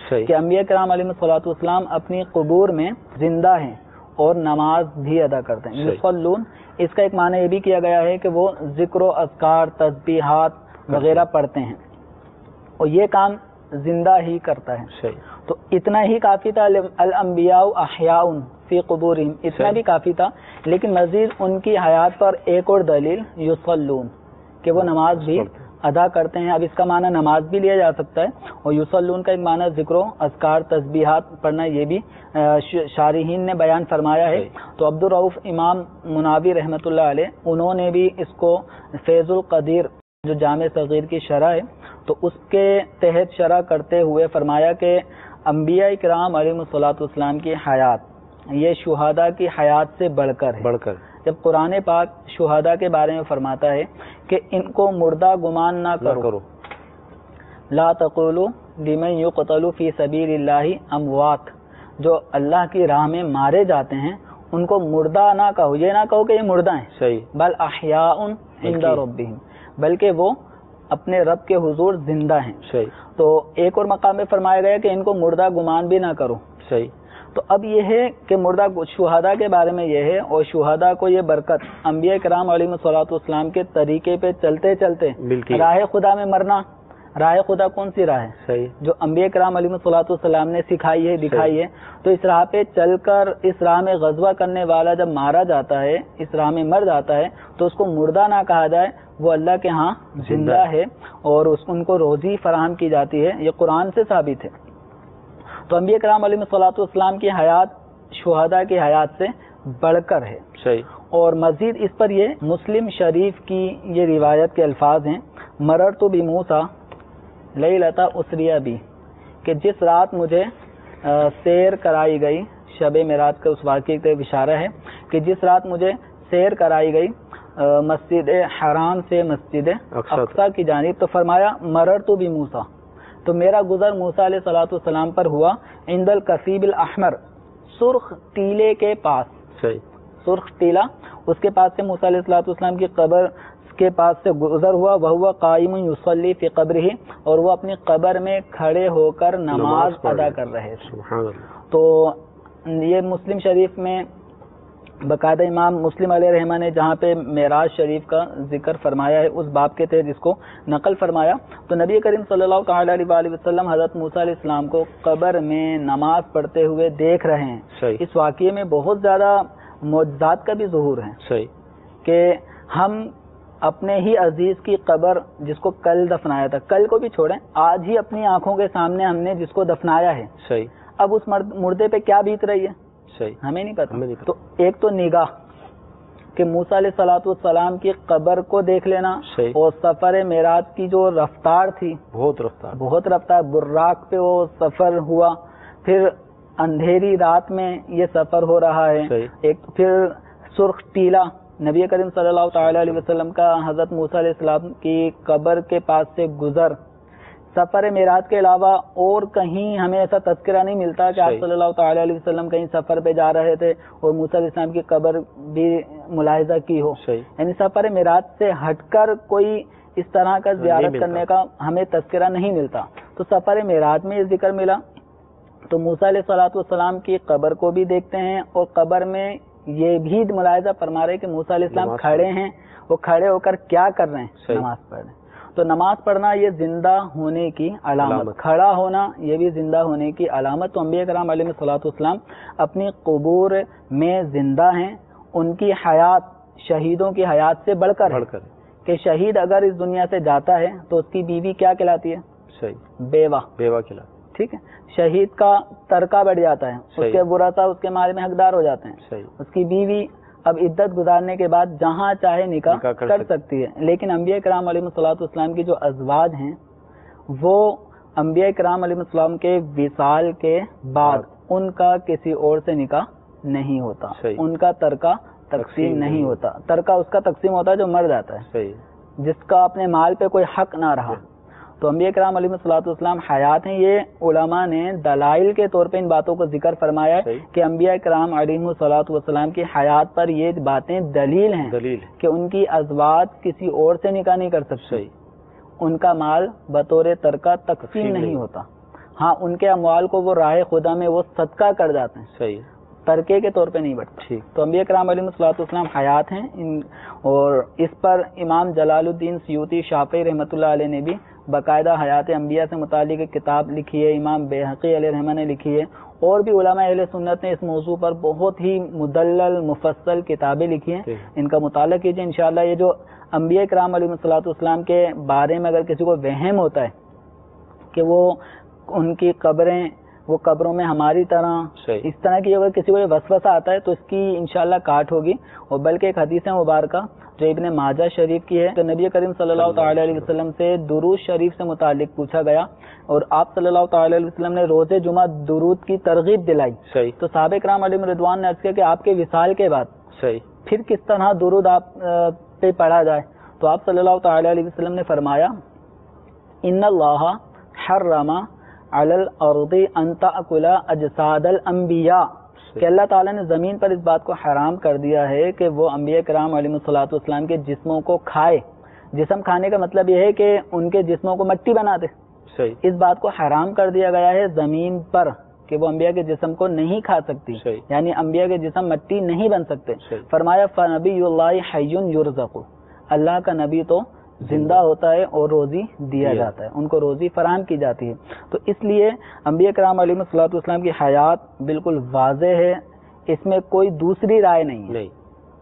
کہ انبیاء کرام علیہ الصلوۃ والسلام اپنی قبور میں زندہ ہیں اور نماز بھی ادا کرتے ہیں. یصلون اس کا ایک معنی یہ بھی کیا گیا ہے کہ وہ ذکر و اذکار تسبیحات وغیرہ پڑھتے ہیں اور یہ کام زندہ ہی کرتا ہے. تو اتنا ہی کافی تھا. الانبیاء احیاء فی قبورہم اتنا بھی کافی تھا. لیکن مزید ان کی حیات پر ایک اور دلیل یصلون کہ وہ نماز بھی ادا کرتے ہیں. اب اس کا معنی نماز بھی لیا جا سکتا ہے اور یصلون کا ایک معنی ذکر و اذکار تسبیحات پڑھنا یہ بھی شارحین نے بیان فرمایا ہے. تو عبدالرؤف امام مناوی رحمۃ اللہ علیہ انہوں نے بھی اس کو فیض القدیر جو جامع صغیر کی شرح ہے تو اس کے تحت شرح کرتے ہوئے فرمایا کہ انبیاء کرام علیہ الصلوۃ والسلام کی حیات یہ شہداء کی حیات سے بڑھ کر ہے. جب قرآن پاک شہداء کے بارے میں فرماتا ہے کہ ان کو مردہ گمان نہ کرو لا تقولوا لمن یقتل فی سبیل اللہ اموات جو اللہ کی راہ میں مارے جاتے ہیں ان کو مردہ نہ کہو. یہ نہ کہو کہ یہ مردہ ہیں بل احیاء عند ربہم بلکہ وہ اپنے رب کے حضور زندہ ہیں. تو ایک اور مقام میں فرمایا گیا کہ ان کو مردہ گمان بھی نہ کرو. تو اب یہ ہے کہ مردہ شہداء کے بارے میں یہ ہے اور شہداء کو یہ برکت انبیاء کرام علیہ الصلوۃ والسلام کے طریقے پہ چلتے چلتے راہ خدا میں مرنا. راہ خدا کون سی راہ ہے جو انبیاء کرام علیہ الصلوۃ والسلام نے سکھائی ہے دکھائی ہے. تو اس راہ پہ چل کر اس راہ میں غزوہ کرنے والا جب مارا جاتا ہے اس راہ میں مر جاتا ہے تو اس کو مردہ نہ کہا جائے وہ اللہ کے ہاں زندہ ہے اور ان کو روزی فراہم کی جاتی ہے. یہ قرآن سے ثابت ہے. تو انبیاء کرام علیہ الصلوۃ والسلام کی حیات شہداء کی حیات سے بڑھ کر ہے. اور مزید اس پر یہ مسلم شریف کی یہ روایت کے الفاظ ہیں مررت بموسیٰ لیلۃ اسریٰ بی کہ جس رات مجھے سیر کرائی گئی شب معراج کا اس واقعے کا اشارہ ہے کہ جس رات مجھے سیر کرائی گئی مسجد حرام سے مسجد اقصیٰ کی جانب تو فرمایا مررت بموسیٰ تو میرا گزر موسیٰ علیہ الصلوۃ والسلام پر ہوا عند الکثیب الاحمر سرخ ٹیلے کے پاس. سرخ ٹیلا اس کے پاس سے موسیٰ علیہ الصلوۃ والسلام کی قبر کے پاس سے گزر ہوا. وہو قائم یصلی فی قبرہ اور وہ اپنی قبر میں کھڑے ہو کر نماز ادا کر رہے تھے. تو یہ مسلم شریف میں باقاعدہ امام مسلم علیہ رحمہ نے جہاں پہ معراج شریف کا ذکر فرمایا ہے اس باب کے تحت اس کو نقل فرمایا. تو نبی کریم صلی اللہ تعالی علیہ وآلہ وسلم حضرت موسیٰ علیہ السلام کو قبر میں نماز پڑھتے ہوئے دیکھ رہے ہیں. اس واقعے میں بہت زیادہ معجزات کا بھی ظہور ہے کہ ہم اپنے ہی عزیز کی قبر جس کو کل دفنایا تھا کل کو بھی چھوڑیں آج ہی اپنی آنکھوں کے سامنے ہم نے جس کو دفنایا ہے اب اس مردے پہ کیا بیت رہی ہے ہمیں نہیں پتا. تو ایک تو نگاہ کہ موسیٰ علیہ الصلوۃ والسلام کی قبر کو دیکھ لینا اور سفر معراج کی جو رفتار تھی بہت رفتار براق پہ وہ سفر ہوا. پھر اندھیری رات میں یہ سفر ہو رہا ہے. ایک پھر سرخ ٹیلا نبی کریم صلی اللہ تعالی علیہ وسلم کا حضرت موسیٰ علیہ السلام کی قبر کے پاس سے گزر. سفر معراج کے علاوہ اور کہیں ہمیں ایسا تذکرہ نہیں ملتا کہ آپ صلی اللہ تعالی علیہ وسلم کہیں سفر پہ جا رہے تھے اور موسیٰ علیہ السلام کی قبر بھی ملاحظہ کی ہو. یعنی سفر معراج سے ہٹ کر کوئی اس طرح کا زیارت کرنے کا ہمیں تذکرہ نہیں ملتا. تو سفر معراج میں یہ ذکر ملا. تو موسیٰ علیہ الصلوۃ والسلام کی قبر کو بھی دیکھتے ہیں اور قبر میں یہ بھی ملاحظہ فرما رہے کہ موسیٰ علیہ السلام کھڑے ہیں وہ کھڑے ہو کر کیا کر رہے ہیں نماز پڑھ رہے ہیں. تو نماز پڑھنا یہ زندہ ہونے کی علامت کھڑا ہونا یہ بھی زندہ ہونے کی علامت. تو انبیاء کرام علیہ الصلوۃ والسلام اپنی قبور میں زندہ ہیں. ان کی حیات شہیدوں کی حیات سے بڑھ کر کہ شہید اگر اس دنیا سے جاتا ہے تو اس کی بیوی کیا کہلاتی ہے بیوہ کہلاتی. ٹھیک ہے شہید کا ترکہ بڑھ جاتا ہے اس کے ورثاء اس کے مال میں حقدار ہو جاتے ہیں. اس کی بیوی اب عدت گزارنے کے بعد جہاں چاہے نکاح کر سکتی ہے. لیکن انبیاء کرام علیہ الصلوۃ والسلام کی جو ازواج ہیں وہ انبیاء کرام علیہ السلام کے وصال کے بعد ان کا کسی اور سے نکاح نہیں ہوتا. ان کا ترکہ تقسیم نہیں ہوتا. ترکہ اس کا تقسیم ہوتا ہے جو مر جاتا ہے جس کا اپنے مال پہ کوئی حق نہ رہا. تو انبیاء کرام علیہ الصلوۃ والسلام حیات ہیں. یہ علماء نے دلائل کے طور پہ ان باتوں کو ذکر فرمایا ہے کہ انبیاء کرام علیہ الصلوۃ والسلام کی حیات پر یہ باتیں دلیل ہیں کہ ان کی ازواج کسی اور سے نکاح نہیں کر سکتے. ان کا مال بطور ترکہ تقسیم نہیں ہوتا. ہاں ان کے اموال کو وہ راہ خدا میں وہ صدقہ کر جاتے ہیں ترکے کے طور پہ نہیں بڑھتا. تو انبیاء کرام علیہ الصلوۃ والسلام حیات ہیں اور اس پر امام جلال الدین سیوطی شافعی رحمۃ اللہ علیہ نے بھی باقاعدہ حیات انبیاء سے متعلق ایک کتاب لکھی ہے. امام بیہقی علیہ رحمہ نے لکھی ہے اور بھی علماء اہل سنت نے اس موضوع پر بہت ہی مدلل مفصل کتابیں لکھی ہیں. ان کا مطالعہ کیجیے انشاءاللہ. یہ جو انبیاء کرام علیہ الصلوۃ والسلام کے بارے میں اگر کسی کو وہم ہوتا ہے کہ وہ ان کی قبریں وہ قبروں میں ہماری طرح اس طرح کی اگر کسی کو یہ وسوسہ آتا ہے تو اس کی انشاءاللہ کاٹ ہوگی. اور بلکہ ایک حدیث مبارکہ جو ابن ماجہ شریف کی ہے کہ نبی کریم صلی اللہ تعالی علیہ وسلم سے درود شریف سے متعلق پوچھا گیا اور آپ صلی اللہ تعالی علیہ وسلم نے روز جمعہ درود کی ترغیب دلائی. تو صحابہ کرام علیہم رضوان نے عرض کیا کہ آپ کے وصال کے بعد پھر کس طرح درود آپ پہ پڑھا جائے. تو آپ صلی اللہ تعالی علیہ وسلم نے فرمایا ان اللہ حرم علی الارض ان تأکل اجساد الانبیاء کہ اللہ تعالیٰ نے زمین پر اس بات کو حرام کر دیا ہے کہ وہ انبیاء کرام علیہ الصلوۃ والسلام کے جسموں کو کھائے. جسم کھانے کا مطلب یہ ہے کہ ان کے جسموں کو مٹی بنا دے. اس بات کو حرام کر دیا گیا ہے زمین پر کہ وہ انبیاء کے جسم کو نہیں کھا سکتی, یعنی انبیاء کے جسم مٹی نہیں بن سکتے. فرمایا فنبی اللہ حی یرزق, اللہ کا نبی تو زندہ ہوتا ہے اور روزی دیا جاتا ہے, ان کو روزی فراہم کی جاتی ہے. تو اس لیے انبیاء کرام علیہ الصلوۃ والسلام کی حیات بالکل واضح ہے, اس میں کوئی دوسری رائے نہیں ہے.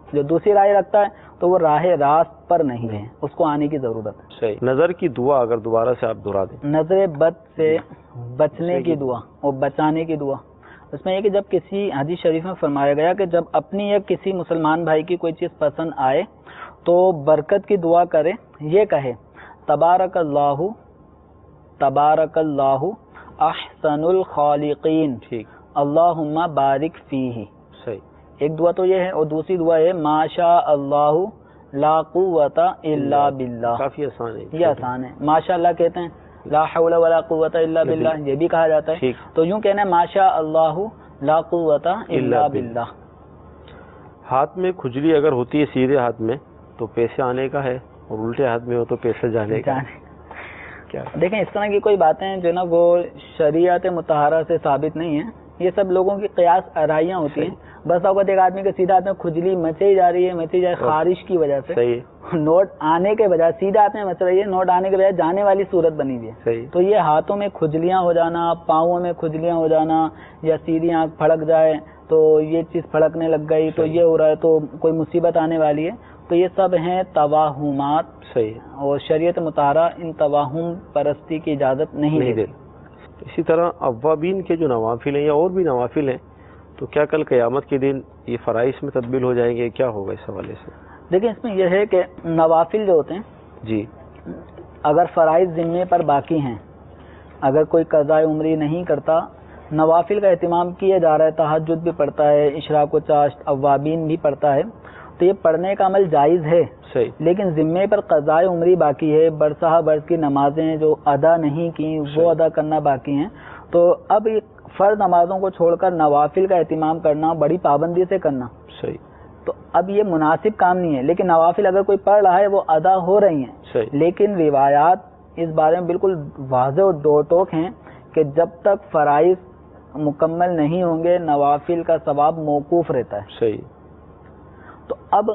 جو دوسری رائے رکھتا ہے تو وہ راہ راست پر نہیں ہے, اس کو آنے کی ضرورت ہے. صحیح. نظر کی دعا اگر دوبارہ سے آپ دہرا دیں. نظر بد سے بچنے کی دعا اور بچانے کی دعا. اس میں یہ کہ جب کسی حدیث شریف میں فرمایا گیا کہ جب اپنی یا کسی مسلمان بھائی کی کوئی چیز پسند آئے تو برکت کی دعا کرے, یہ کہے تبارک اللہ احسن الخالقین اللہم بارک فیہ. صحیح. ایک دعا تو یہ ہے اور دوسری دعا ہے ما شاء اللہ لا قوت الا باللہ. کافی آسان ہے, یہ آسان ہے. ماشاء اللہ کہتے ہیں, لا حول ولا قوت الا باللہ یہ بھی کہا جاتا ہے. تو یوں کہنا ہے ما شاء اللہ لا قوت الا باللہ. ہاتھ میں کھجلی اگر ہوتی ہے سیدھے ہاتھ میں تو پیسے آنے کا ہے اور الٹے ہاتھ میں ہو تو پیسے جانے کا. کیا دیکھیں اس طرح کی کوئی باتیں جو نا وہ شریعت مطہرہ سے ثابت نہیں ہیں, یہ سب لوگوں کی قیاس آرائیاں ہوتی ہیں. بس اوقات ایک آدمی کے سیدھے ہاتھ میں کھجلی مچی جا رہی ہے, مچی جائے خارش کی وجہ سے, نوٹ آنے کے بجائے سیدھے ہاتھ میں مچ رہی ہے, نوٹ آنے کے بجائے جانے والی صورت بنی ہوئی ہے. تو یہ ہاتھوں میں کھجلیاں ہو جانا, پاؤں میں کھجلیاں ہو جانا, یا سیدھی آنکھ پھڑک جائے تو یہ چیز پھڑکنے لگ گئی تو یہ ہو رہا ہے تو کوئی مصیبت آنے والی ہے, تو یہ سب ہیں توہمات. صحیح. اور شریعت مطہرہ ان توہم پرستی کی اجازت نہیں دیتی. اسی طرح اوابین کے جو نوافل ہیں یا اور بھی نوافل ہیں تو کیا کل قیامت کے دن یہ فرائض میں تبدیل ہو جائیں گے, کیا ہوگا اس حوالے سے؟ دیکھیں اس میں یہ ہے کہ نوافل جو ہوتے ہیں جی اگر فرائض ذمے پر باقی ہیں, اگر کوئی قضاء عمری نہیں کرتا, نوافل کا اہتمام کیا جا رہا ہے, تہجد بھی پڑھتا ہے, اشراق و چاشت اوابین بھی پڑھتا ہے, تو یہ پڑھنے کا عمل جائز ہے. صحیح. لیکن ذمے پر قضاء عمری باقی ہے, برسہ برس کی نمازیں جو ادا نہیں کی وہ ادا کرنا باقی ہیں. تو اب فرض نمازوں کو چھوڑ کر نوافل کا اہتمام کرنا, بڑی پابندی سے کرنا, صحیح, تو اب یہ مناسب کام نہیں ہے. لیکن نوافل اگر کوئی پڑھ رہا ہے وہ ادا ہو رہی ہیں. صحیح. لیکن روایات اس بارے میں بالکل واضح اور دو ٹوک ہیں کہ جب تک فرائض مکمل نہیں ہوں گے نوافل کا ثواب موقوف رہتا ہے. صحیح. تو اب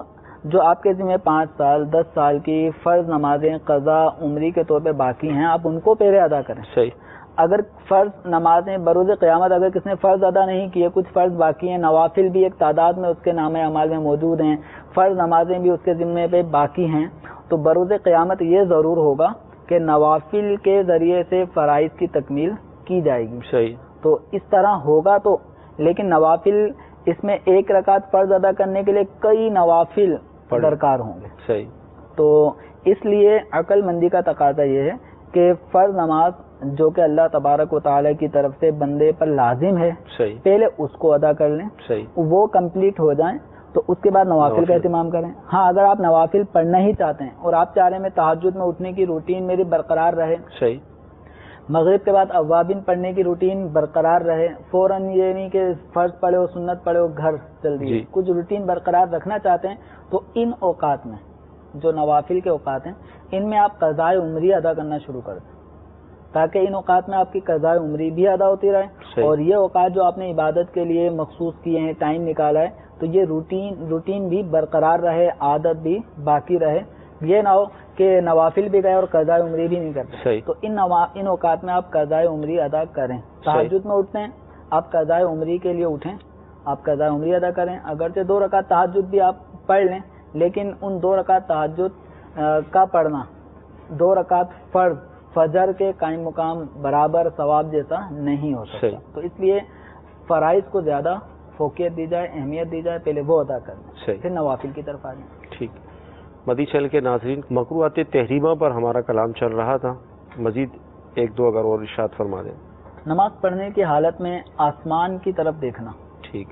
جو آپ کے ذمہ 5 سال 10 سال کی فرض نمازیں قضاء عمری کے طور پہ باقی ہیں, آپ ان کو پہلے ادا کریں. صحیح. اگر فرض نمازیں بروز قیامت اگر کس نے فرض ادا نہیں کیے, کچھ فرض باقی ہیں, نوافل بھی ایک تعداد میں اس کے نامہ اعمال میں موجود ہیں, فرض نمازیں بھی اس کے ذمے پہ باقی ہیں, تو بروز قیامت یہ ضرور ہوگا کہ نوافل کے ذریعے سے فرائض کی تکمیل کی جائے گی. صحیح. تو اس طرح ہوگا تو, لیکن نوافل اس میں ایک رکعت فرض ادا کرنے کے لیے کئی نوافل درکار ہوں گے. صحیح. تو اس لیے عقل مندی کا تقاضا یہ ہے کہ فرض نماز جو کہ اللہ تبارک و تعالی کی طرف سے بندے پر لازم ہے, صحیح, پہلے اس کو ادا کر لیں. صحیح. وہ کمپلیٹ ہو جائیں تو اس کے بعد نوافل کا اہتمام کریں. ہاں اگر آپ نوافل پڑھنا ہی چاہتے ہیں اور آپ چاہ رہے ہیں میں تہجد میں اٹھنے کی روٹین میری برقرار رہے, صحیح, مغرب کے بعد اوابین پڑھنے کی روٹین برقرار رہے, فوراً یہ نہیں کہ فرض پڑھے ہو سنت پڑھے ہو گھر جلدی, کچھ روٹین برقرار رکھنا چاہتے ہیں تو ان اوقات میں جو نوافل کے اوقات ہیں ان میں آپ قضاء عمری ادا کرنا شروع کر دیں. تاکہ ان اوقات میں آپ کی قضاء عمری بھی ادا ہوتی رہے، اور یہ اوقات جو آپ نے عبادت کے لیے مخصوص کیے ہیں، ٹائم نکالا ہے، تو یہ روٹین بھی برقرار رہے، عادت بھی باقی رہے، یہ نہ ہو کہ نوافل بھی گئے اور قضاء عمری بھی نہیں کرتے. تو ان اوقات میں آپ قضاء عمری ادا کریں. تہجد میں اٹھتے ہیں، آپ قضاء عمری کے لیے اٹھیں، آپ قضاء عمری ادا کریں. اگرچہ 2 رکعت تہجد بھی آپ پڑھ لیں، لیکن ان 2 رکعت تہجد کا پڑھنا 2 رکعت فرض فجر کے قائم مقام برابر ثواب جیسا نہیں ہو سکتا. تو اس لیے فرائض کو زیادہ فوقیت دی جائے، اہمیت دی جائے، پہلے وہ ادا کریں، پھر نوافل کی طرف آ جائیں. ٹھیک. مدی چینل کے ناظرین، مکروہات تحریمہ پر ہمارا کلام چل رہا تھا، مزید 1-2 اگر اور ارشاد فرما دیں. نماز پڑھنے کی حالت میں آسمان کی طرف دیکھنا. ٹھیک.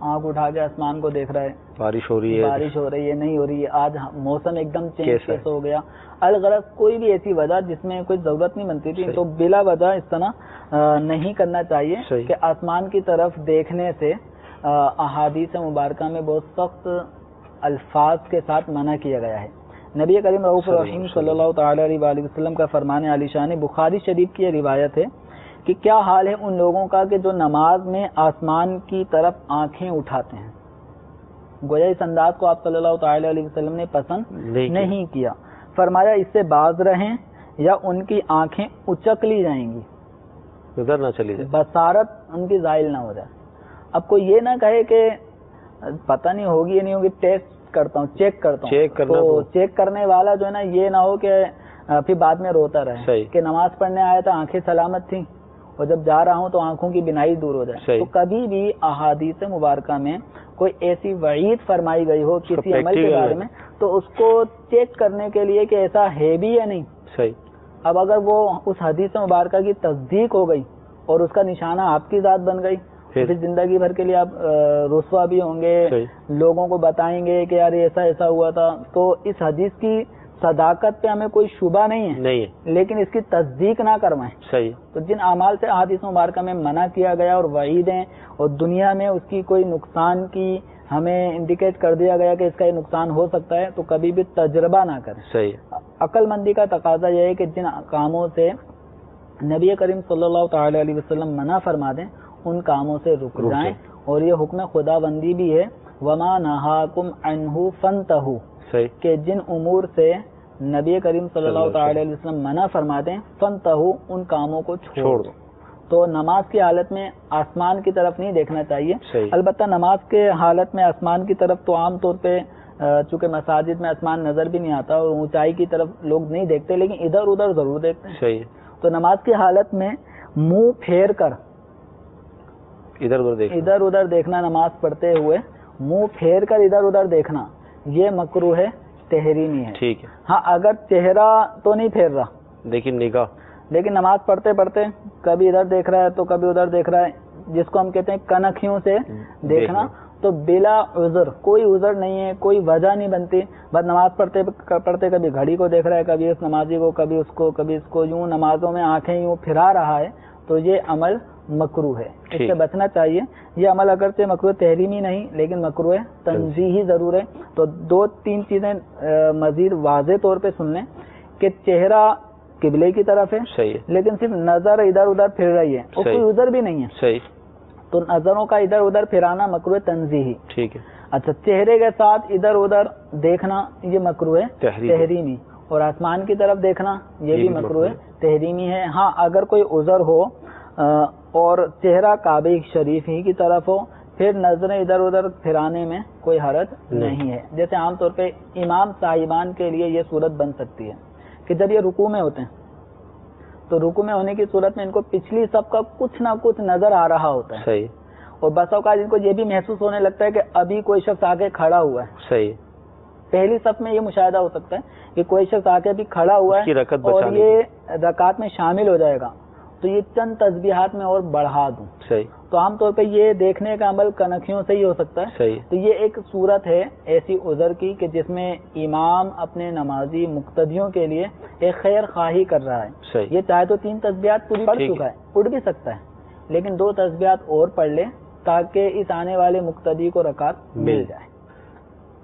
آنکھ اٹھا کے آسمان کو دیکھ رہا ہے، بارش ہو رہی ہے نہیں ہو رہی ہے، آج موسم ایک دم چینج ہو گیا، الغرض کوئی بھی ایسی وجہ جس میں کوئی ضرورت نہیں بنتی تھی، تو بلا وجہ اس طرح نہیں کرنا چاہیے کہ آسمان کی طرف دیکھنے سے احادیث مبارکہ میں بہت سخت الفاظ کے ساتھ منع کیا گیا ہے. نبی کریم رؤوف الرحیم صلی اللہ تعالی علیہ وآلہ وسلم کا فرمان عالی شان بخاری شریف کی یہ روایت ہے کہ کیا حال ہے ان لوگوں کا کہ جو نماز میں آسمان کی طرف آنکھیں اٹھاتے ہیں. گویا اس انداز کو آپ صلی اللہ تعالی علیہ وسلم نے پسند نہیں کیا. فرمایا اس سے باز رہیں یا ان کی آنکھیں اچک لی جائیں گی، نظر نہ چلی جائے، بصارت ان کی زائل نہ ہو جائے. اب کوئی یہ نہ کہے کہ پتہ نہیں ہوگی یا نہیں ہوگی، ٹیسٹ کرتا ہوں، چیک کرتا ہوں. تو چیک کرنے والا جو ہے نا یہ نہ ہو کہ پھر بعد میں روتا رہے کہ نماز پڑھنے آیا تھا، آنکھیں سلامت تھیں اور جب جا رہا ہوں تو آنکھوں کی بینائی دور ہو جائے. تو کبھی بھی احادیث مبارکہ میں کوئی ایسی وعید فرمائی گئی ہو کسی عمل کے بارے میں تو اس کو چیک کرنے کے لیے کہ ایسا ہے بھی یا نہیں. اب اگر وہ اس حدیث مبارکہ کی تصدیق ہو گئی اور اس کا نشانہ آپ کی ذات بن گئی، پھر زندگی بھر کے لیے آپ رسوا بھی ہوں گے، لوگوں کو بتائیں گے کہ یار ایسا ہوا تھا. تو اس حدیث کی صداقت پہ ہمیں کوئی شبہ نہیں ہے، لیکن اس کی تصدیق نہ کروائیں. تو جن اعمال سے احادیث مبارکہ میں منع کیا گیا اور وعیدیں اور دنیا میں اس کی کوئی نقصان کی ہمیں انڈیکیٹ کر دیا گیا کہ اس کا یہ نقصان ہو سکتا ہے، تو کبھی بھی تجربہ نہ کریں. عقل مندی کا تقاضا یہ ہے کہ جن کاموں سے نبی کریم صلی اللہ تعالی علیہ وسلم منع فرما دیں ان کاموں سے رک جائیں. اور یہ حکم خدا بندی بھی ہے، وما نہاکم عنہ فانتہوا، کہ جن امور سے نبی کریم صلی اللہ تعالی علیہ وسلم منع فرما دیں فانتہوا، ان کاموں کو چھوڑ دو. تو نماز کی حالت میں آسمان کی طرف نہیں دیکھنا چاہیے. البتہ نماز کے حالت میں آسمان کی طرف تو عام طور پہ چونکہ مساجد میں آسمان نظر بھی نہیں آتا اور اونچائی کی طرف لوگ نہیں دیکھتے، لیکن ادھر ادھر ضرور دیکھتے ہیں. تو نماز کی حالت میں منہ پھیر کر ادھر ادھر دیکھنا، نماز پڑھتے ہوئے منہ پھیر کر ادھر ادھر دیکھنا یہ مکروہ ہے، تحریمی ہے. ٹھیک ہے. ہاں اگر چہرہ تو نہیں پھیر رہا لیکن نماز پڑھتے پڑھتے کبھی ادھر دیکھ رہا ہے تو کبھی ادھر دیکھ رہا ہے، جس کو ہم کہتے ہیں کنکھیوں سے دیکھنا، تو بلا عذر، کوئی عذر نہیں ہے، کوئی وجہ نہیں بنتی. بس نماز پڑھتے پڑھتے کبھی گھڑی کو دیکھ رہا ہے، کبھی اس نمازی کو، کبھی اس کو، کبھی اس کو، یوں نمازوں میں آنکھیں یوں پھرا رہا ہے، تو یہ عمل مکروہ ہے، اس سے بچنا چاہیے. یہ عمل اگرچہ مکروہ تحریمی نہیں لیکن مکروہ تنزیہی ضرور ہے. تو 2-3 چیزیں مزید واضح طور پہ سن لیں کہ چہرہ قبلے کی طرف ہے لیکن صرف نظر ادھر ادھر پھر رہی ہے اور کوئی عذر بھی نہیں ہے، تو نظروں کا ادھر ادھر پھرانا مکروہ تنزیہی. ٹھیک ہے. اچھا، چہرے کے ساتھ ادھر ادھر دیکھنا یہ مکروہ تحریمی، اور آسمان کی طرف دیکھنا یہ بھی مکروہ تحریمی ہے. ہاں اگر کوئی عذر ہو اور چہرہ کعبہ شریف ہی کی طرف ہو پھر نظریں ادھر ادھر پھرانے میں کوئی حرج نہیں ہے. جیسے عام طور پہ امام صاحبان کے لیے یہ صورت بن سکتی ہے کہ جب یہ رکوع میں ہوتے ہیں تو رکوع میں ہونے کی صورت میں ان کو پچھلی صف کا کچھ نہ کچھ نظر آ رہا ہوتا ہے، اور بس اوقات ان کو یہ بھی محسوس ہونے لگتا ہے کہ ابھی کوئی شخص آگے کھڑا ہوا ہے. پہلی صف میں یہ مشاہدہ ہو سکتا ہے کہ کوئی شخص آگے بھی کھڑا ہوا ہے اور یہ رکعت میں شامل ہو جائے گا، تو یہ چند تسبیحات میں اور بڑھا دوں. تو عام طور پہ یہ دیکھنے کا عمل کنکھیوں سے ہی ہو سکتا ہے. تو یہ ایک صورت ہے ایسی عذر کی کہ جس میں امام اپنے نمازی مقتدیوں کے لیے ایک خیر خواہی کر رہا ہے. یہ چاہے تو 3 تسبیحات پوری پڑھ چکا ہے، اٹھ بھی سکتا ہے، لیکن 2 تسبیحات اور پڑھ لے تاکہ اس آنے والے مقتدی کو رکعت مل جائے.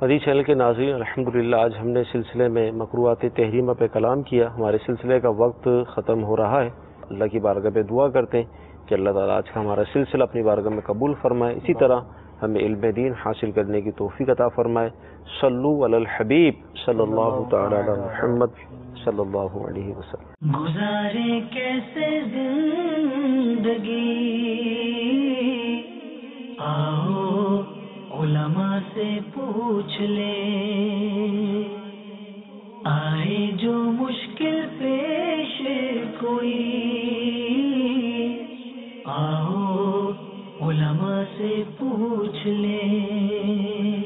مدی چینل کے ناظرین، الحمدللہ آج ہم نے سلسلے میں مکروہات تحریمہ پہ کلام کیا. ہمارے سلسلے کا وقت ختم ہو رہا ہے. اللہ کی بارگاہ میں دعا کرتے ہیں کہ اللہ تعالیٰ آج کا ہمارا سلسلہ اپنی بارگاہ میں قبول فرمائے، اسی طرح ہمیں علم دین حاصل کرنے کی توفیق عطا فرمائے۔ صلو علی الحبیب صلی اللہ تعالی علی محمد صلی اللہ علیہ وسلم۔ گزارے کیسے زندگی، آؤ علماء سے پوچھ لیں، آئے جو مشکل پیش کوئی، آؤ علماء سے پوچھ لیں۔